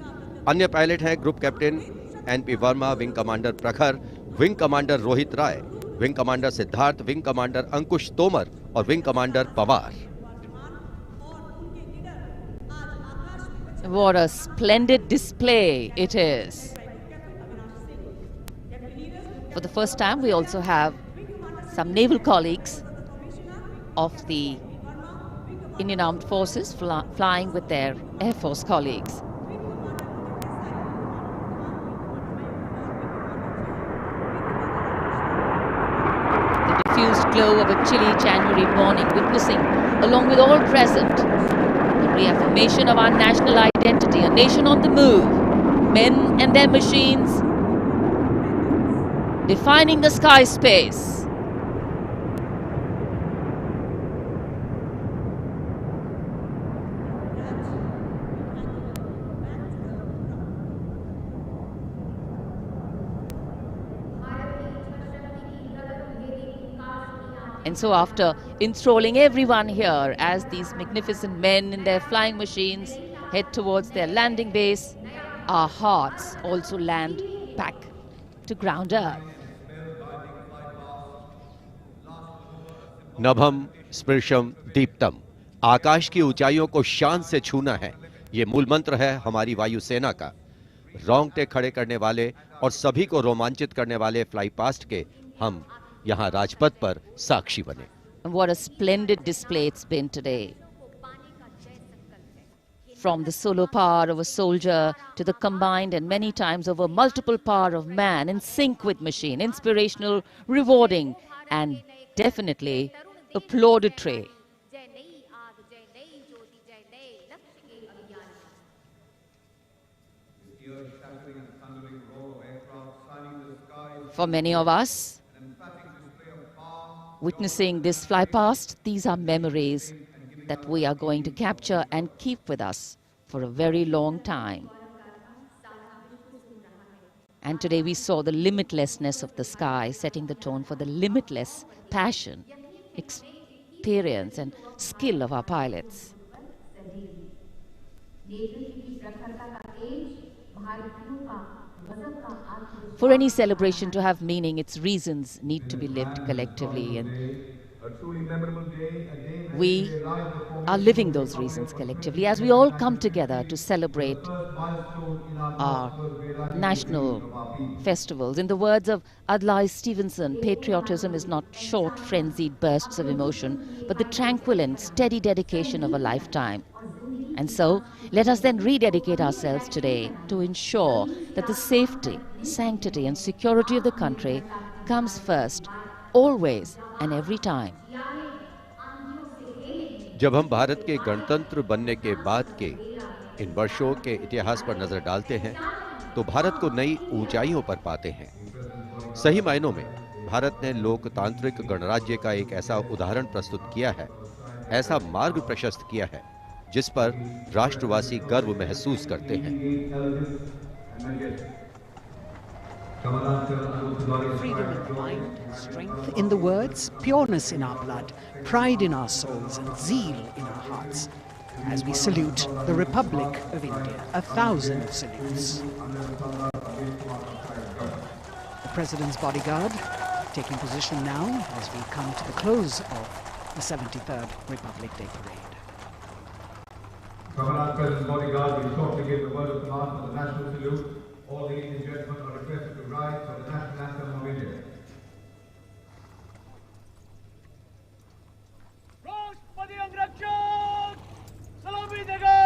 अन्य पायलट हैं group captain NP Verma, wing commander Prakhar, wing commander Rohit Rai, wing commander Siddharth, wing commander Ankush Tomar और wing commander Pawar. What a splendid display it is. For the first time, we also have some naval colleagues of the Indian Armed Forces flying with their Air Force colleagues. The diffused glow of a chilly January morning, witnessing, along with all present, the reaffirmation of our national identity, a nation on the move, men and their machines, defining the sky space. And so after enthralling everyone here as these magnificent men in their flying machines head towards their landing base, our hearts also land back to ground earth. नभम स्पृशम Deeptam, आकाश की ऊंचाइयों को शान से छूना है, ये मूल मंत्र है हमारी वायुसेना का। रोंगटे खड़े करने वाले और सभी को रोमांचित करने वाले फ्लाई पास्ट के हम यहाँ राजपथ पर साक्षी बने। And what a splendid display it's been today. From the solo power of a soldier to the combined and many times over multiple power of man in sync with machine, inspirational, rewarding, and definitely applaudatory. For many of us, witnessing this fly past, these are memories that we are going to capture and keep with us for a very long time. And today we saw the limitlessness of the sky, setting the tone for the limitless passion, experience and skill of our pilots. For any celebration to have meaning, its reasons need to be lived collectively, and we are living those reasons collectively as we all come together to celebrate our national festivals. In the words of Adlai Stevenson, patriotism is not short, frenzied bursts of emotion, but the tranquil and steady dedication of a lifetime. And so, let us then rededicate ourselves today to ensure that the safety, sanctity and security of the country comes first, always and every time. जब हम भारत के गणतंत्र बनने के बाद के इन वर्षों के इतिहास पर नजर डालते हैं, तो भारत को नई ऊंचाइयों पर पाते हैं। सही मायनों में भारत ने लोकतांत्रिक गणराज्य का एक ऐसा उदाहरण प्रस्तुत किया है, ऐसा मार्ग प्रशस्त किया है, जिस पर राष्ट्रवासी गर्व महसूस करते हैं। Freedom in mind, strength in the words, pureness in our blood, pride in our souls and zeal in our hearts. As we salute the Republic of India, 1,000 salutes. The President's bodyguard taking position now as we come to the close of the 73rd Republic Day Parade. Commonwealth President's bodyguard will shortly give the word of command for the national salute. All the Indian gentlemen are requested to rise for the national anthem of India. राष्ट्रपति अंगरक्षक सलामी देगा,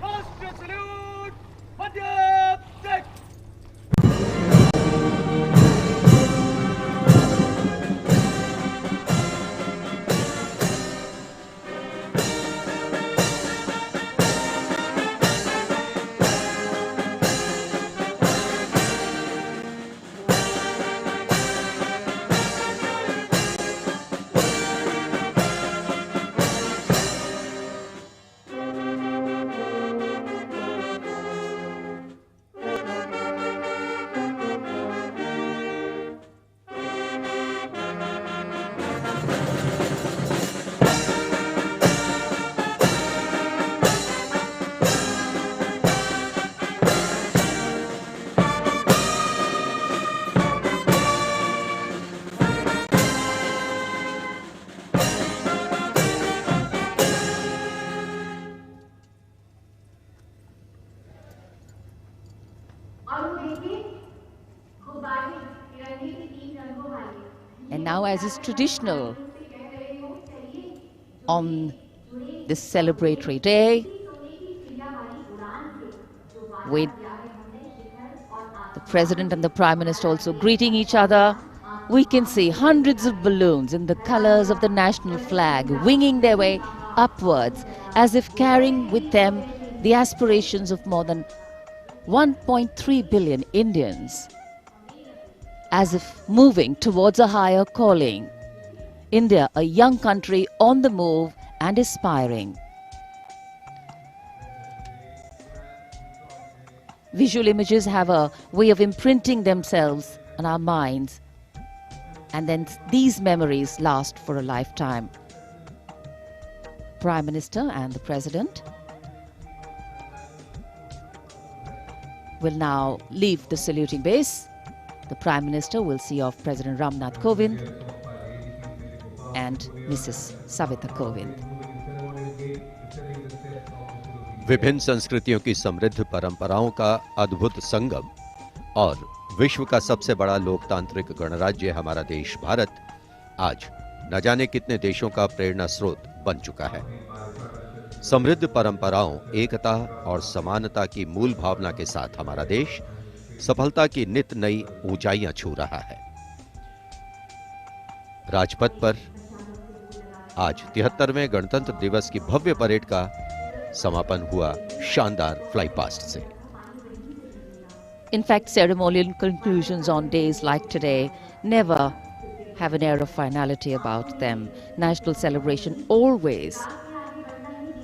राष्ट्रीय salute मध्य तक। And now, as is traditional on this celebratory day, with the President and the Prime Minister also greeting each other, we can see hundreds of balloons in the colors of the national flag winging their way upwards, as if carrying with them the aspirations of more than 1.3 billion Indians, as if moving towards a higher calling. India, a young country on the move and aspiring. Visual images have a way of imprinting themselves on our minds, and then these memories last for a lifetime. Prime Minister and the President will now leave the saluting base. The Prime Minister will see off President Ramnath Kovind and Mrs. Savita Kovind. विभिन्न संस्कृतियों की समृद्ध परंपराओं का अद्भुत संगम और विश्व का सबसे बड़ा लोकतांत्रिक गणराज्य हमारा देश भारत आज न जाने कितने देशों का प्रेरणा स्रोत बन चुका है। समृद्ध परंपराओं, एकता और समानता की मूल भावना के साथ हमारा देश सफलता की नित नई ऊंचाइयां छू रहा है। राजपथ पर आज 73वें गणतंत्र दिवस की भव्य परेड का समापन हुआ शानदार फ्लाई पास्ट से। In fact, ceremonial conclusions on days like today never have an air of finality about them. National celebration always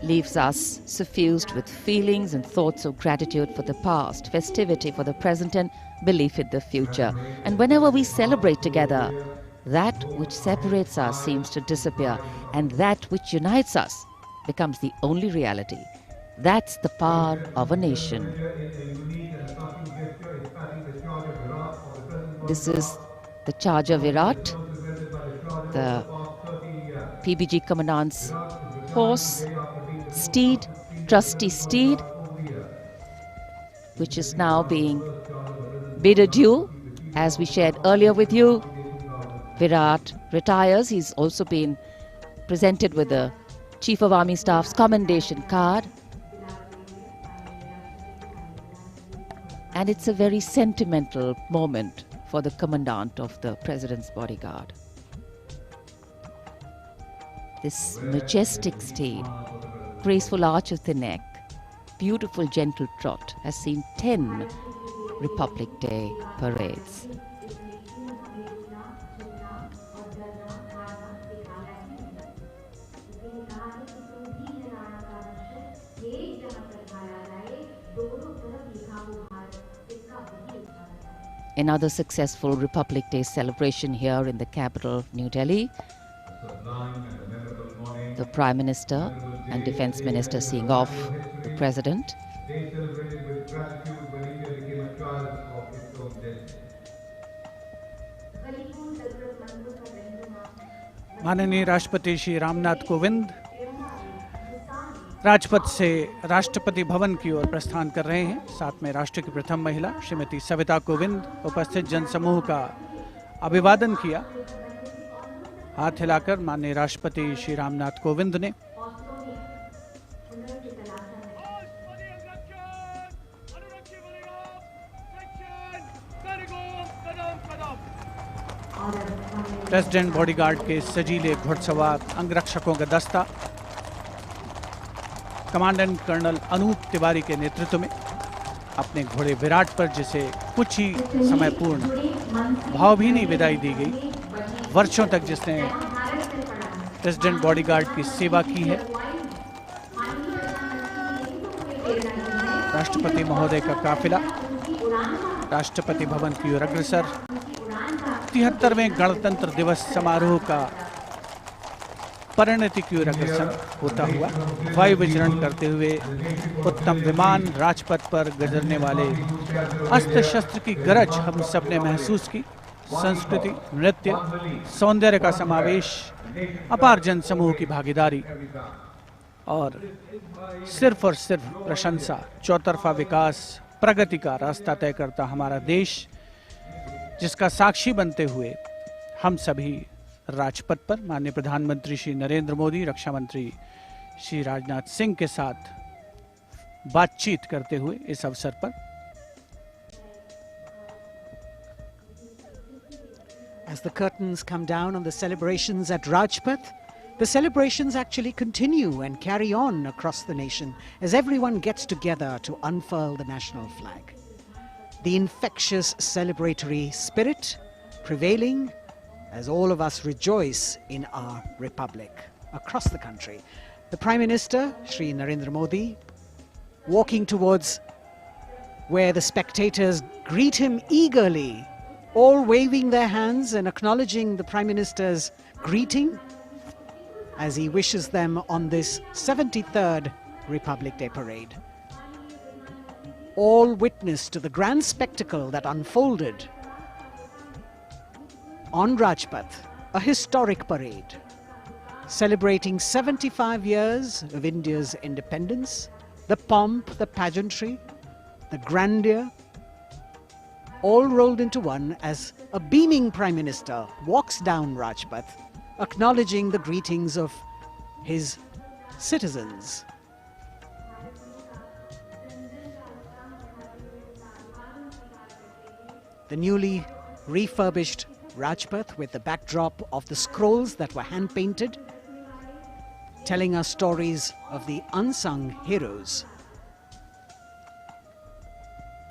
leaves us suffused with feelings and thoughts of gratitude for the past, festivity for the present, and belief in the future. And whenever we celebrate together, that which separates us seems to disappear, and that which unites us becomes the only reality. That's the power of a nation. This is the charge of Virat, the PBG Commandant's horse, steed, trusty steed, which is now being bid adieu. As we shared earlier with you, Virat retires. He's also been presented with the Chief of Army Staff's commendation card. And it's a very sentimental moment for the commandant of the President's bodyguard. This majestic steed, graceful arch of the neck, beautiful gentle trot has seen 10 Republic Day parades. Another successful Republic Day celebration here in the capital, New Delhi. The Prime Minister and Defence Minister seeing off the President. माननीय राष्ट्रपति श्री रामनाथ कोविंद राजपथ से राष्ट्रपति भवन की ओर प्रस्थान कर रहे हैं। साथ में राष्ट्र की प्रथम महिला श्रीमती सविता कोविंद उपस्थित जनसमूह का अभिवादन किया। हाथ हिलाकर माननीय राष्ट्रपति श्री रामनाथ कोविंद ने प्रेसिडेंट बॉडीगार्ड के सजीले घुड़सवार अंगरक्षकों का दस्ता कमांडेंट कर्नल अनूप तिवारी के नेतृत्व में अपने घोड़े विराट पर, जिसे कुछ ही समय पूर्ण भावभीनी विदाई दी गई। वर्षों तक जिसने प्रेसिडेंट बॉडीगार्ड की सेवा की है, राष्ट्रपति महोदय का काफिला राष्ट्रपति भवन की ओर अग्रसर 73वें गणतंत्र दिवस समारोह का परिणति की ओर अग्रसर होता हुआ वायु विचरण करते हुए उत्तम विमान राजपथ पर गुजरने वाले अस्त्र शस्त्र की गरज हम सब ने महसूस की। संस्कृति, नृत्य, सौंदर्य का समावेश, अपार जन समूह की भागीदारी और सिर्फ प्रशंसा, चौतरफा विकास, प्रगति का रास्ता तय करता हमारा देश, जिसका साक्षी बनते हुए हम सभी राजपथ पर माननीय प्रधानमंत्री श्री नरेंद्र मोदी, रक्षा मंत्री श्री राजनाथ सिंह के साथ बातचीत करते हुए इस अवसर पर As the curtains come down on the celebrations at Rajpath, the celebrations actually continue and carry on across the nation as everyone gets together to unfurl the national flag. The infectious celebratory spirit prevailing as all of us rejoice in our republic across the country. The Prime Minister, Shri Narendra Modi, walking towards where the spectators greet him eagerly, all waving their hands and acknowledging the Prime Minister's greeting as he wishes them on this 73rd Republic Day parade. All witness to the grand spectacle that unfolded on Rajpath, a historic parade celebrating 75 years of India's independence, the pomp, the pageantry, the grandeur, all rolled into one as a beaming Prime Minister walks down Rajpath, acknowledging the greetings of his citizens. The newly refurbished Rajpath, with the backdrop of the scrolls that were hand-painted, telling us stories of the unsung heroes.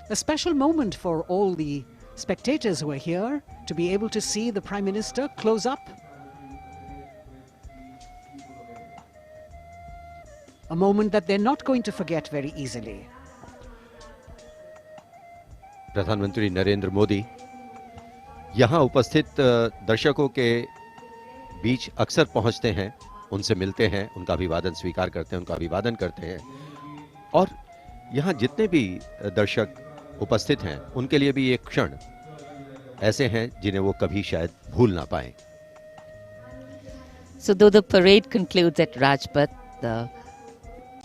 A special moment for all the spectators who are here to be able to see the Prime Minister close up. A moment that they're not going to forget very easily. प्रधानमंत्री नरेंद्र मोदी यहाँ उपस्थित दर्शकों के बीच अक्सर पहुंचते हैं, उनसे मिलते हैं, उनका अभिवादन स्वीकार करते हैं, उनका अभिवादन करते हैं और यहाँ जितने भी दर्शक उपस्थित हैं उनके लिए भी एक क्षण ऐसे हैं जिन्हें वो कभी शायद भूल ना पाएं। So though the parade concludes at Rajpath, the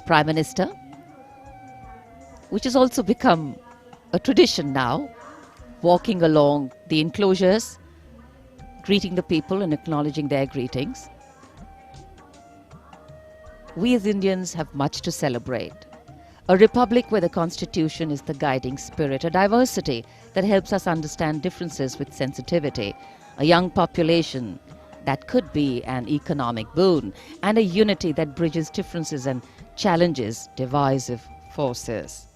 Prime Minister, which has also become a tradition now, walking along the enclosures, greeting the people and acknowledging their greetings. We as Indians have much to celebrate. A republic where the Constitution is the guiding spirit, a diversity that helps us understand differences with sensitivity, a young population that could be an economic boon, and a unity that bridges differences and challenges divisive forces.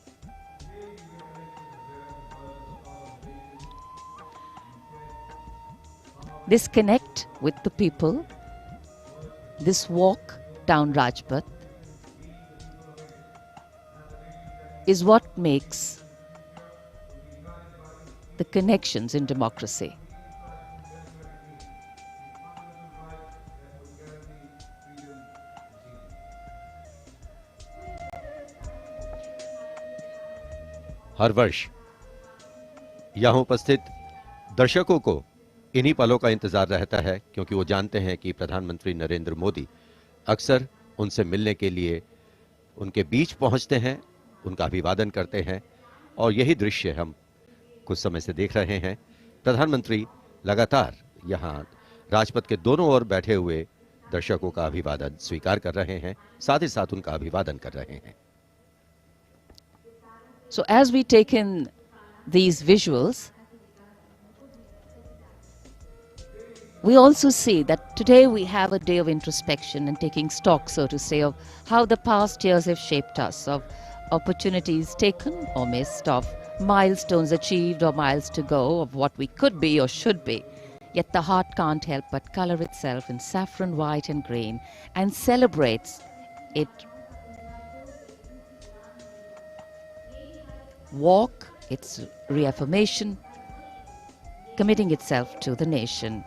This connect with the people, this walk down Rajpath, is what makes the connections in democracy. हर वर्ष यहाँ उपस्थित दर्शकों को इन्हीं पलों का इंतजार रहता है, क्योंकि वो जानते हैं कि प्रधानमंत्री नरेंद्र मोदी अक्सर उनसे मिलने के लिए उनके बीच पहुंचते हैं, उनका अभिवादन करते हैं और यही दृश्य हम कुछ समय से देख रहे हैं। प्रधानमंत्री लगातार यहाँ राजपथ के दोनों ओर बैठे हुए दर्शकों का अभिवादन स्वीकार कर रहे हैं, साथ ही साथ उनका अभिवादन कर रहे हैं। So as we take in these visuals, we also see that today we have a day of introspection and taking stock, so to say, of how the past years have shaped us, of opportunities taken or missed, of milestones achieved or miles to go, of what we could be or should be. Yet the heart can't help but color itself in saffron, white and green and celebrates it. Walk, its reaffirmation, committing itself to the nation.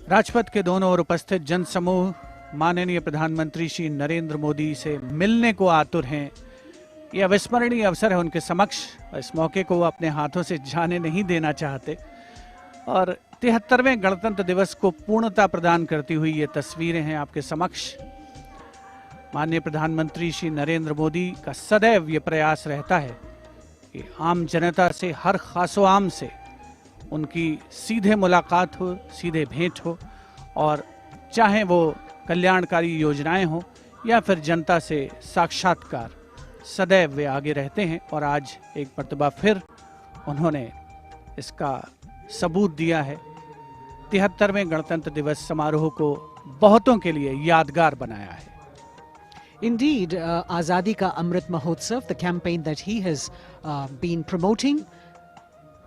Rajpath के दोनों ओर उपस्थित जनसमूह माननीय प्रधानमंत्री श्री नरेंद्र मोदी से मिलने को आतुर हैं। यह अविस्मरणीय अवसर है उनके समक्ष, इस मौके को अपने हाथों से जाने नहीं देना चाहते और 73वें गणतंत्र दिवस को पूर्णता प्रदान करती हुई ये तस्वीरें हैं आपके समक्ष। माननीय प्रधानमंत्री श्री नरेंद्र मोदी का सदैव ये प्रयास रहता है कि आम जनता से, हर खासो आम से उनकी सीधे मुलाकात हो, सीधे भेंट हो और चाहे वो कल्याणकारी योजनाएं हो या फिर जनता से साक्षात्कार, सदैव वे आगे रहते हैं और आज एक मर्तबा फिर उन्होंने इसका सबूत दिया है। 73वें गणतंत्र दिवस समारोह को बहुतों के लिए यादगार बनाया है। Indeed, Azadi Ka Amrit Mahotsav, the campaign that he has been promoting,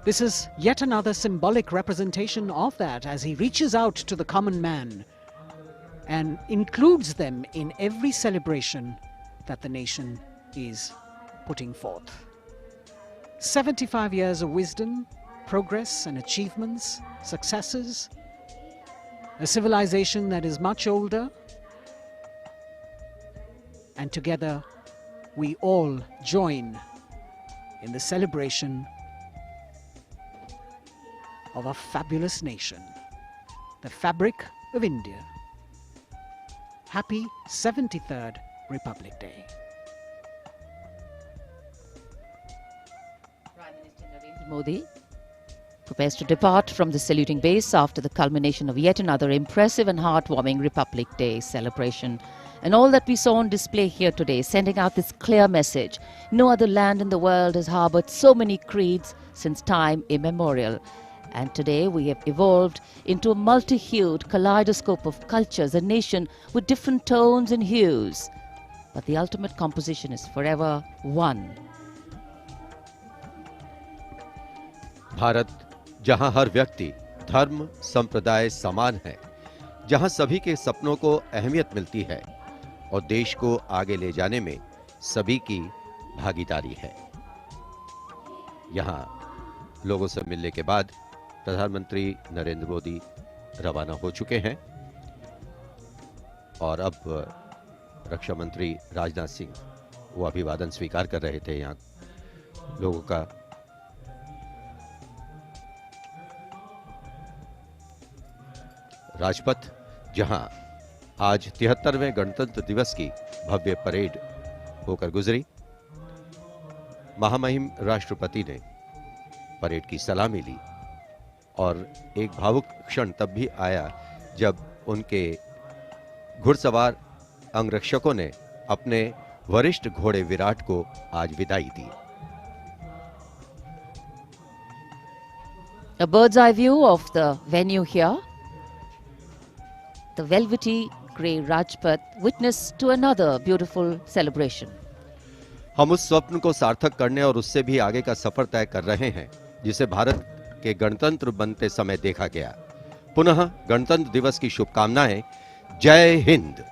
This is yet another symbolic representation of that as he reaches out to the common man and includes them in every celebration that the nation is putting forth. 75 years of wisdom, progress and achievements, successes, a civilization that is much older, and together we all join in the celebration of a fabulous nation, the fabric of India. Happy 73rd Republic Day. Prime Minister Narendra Modi prepares to depart from the saluting base after the culmination of yet another impressive and heartwarming Republic Day celebration. And all that we saw on display here today, sending out this clear message: no other land in the world has harbored so many creeds since time immemorial. And today we have evolved into a multi-hued kaleidoscope of cultures, a nation with different tones and hues. But the ultimate composition is forever one. Bharat, जहां हर व्यक्ति, धर्म, संप्रदाय समान है, जहां सभी के सपनों को अहमियत मिलती है और देश को आगे ले जाने में सभी की भागीदारी है। यहां लोगों से मिलने के बाद प्रधानमंत्री नरेंद्र मोदी रवाना हो चुके हैं और अब रक्षा मंत्री राजनाथ सिंह वो अभिवादन स्वीकार कर रहे थे यहां लोगों का। राजपथ, जहां आज 73वें गणतंत्र दिवस की भव्य परेड होकर गुजरी, महामहिम राष्ट्रपति ने परेड की सलामी ली और एक भावुक क्षण तब भी आया जब उनके घुड़सवार अंगरक्षकों ने अपने वरिष्ठ घोड़े विराट को आज विदाई दी। A bird's eye view of the venue here. The velvety grey Rajpath witness to another beautiful celebration. हम उस स्वप्न को सार्थक करने और उससे भी आगे का सफर तय कर रहे हैं जिसे भारत के गणतंत्र बनते समय देखा गया। पुनः गणतंत्र दिवस की शुभकामनाएं। जय हिंद।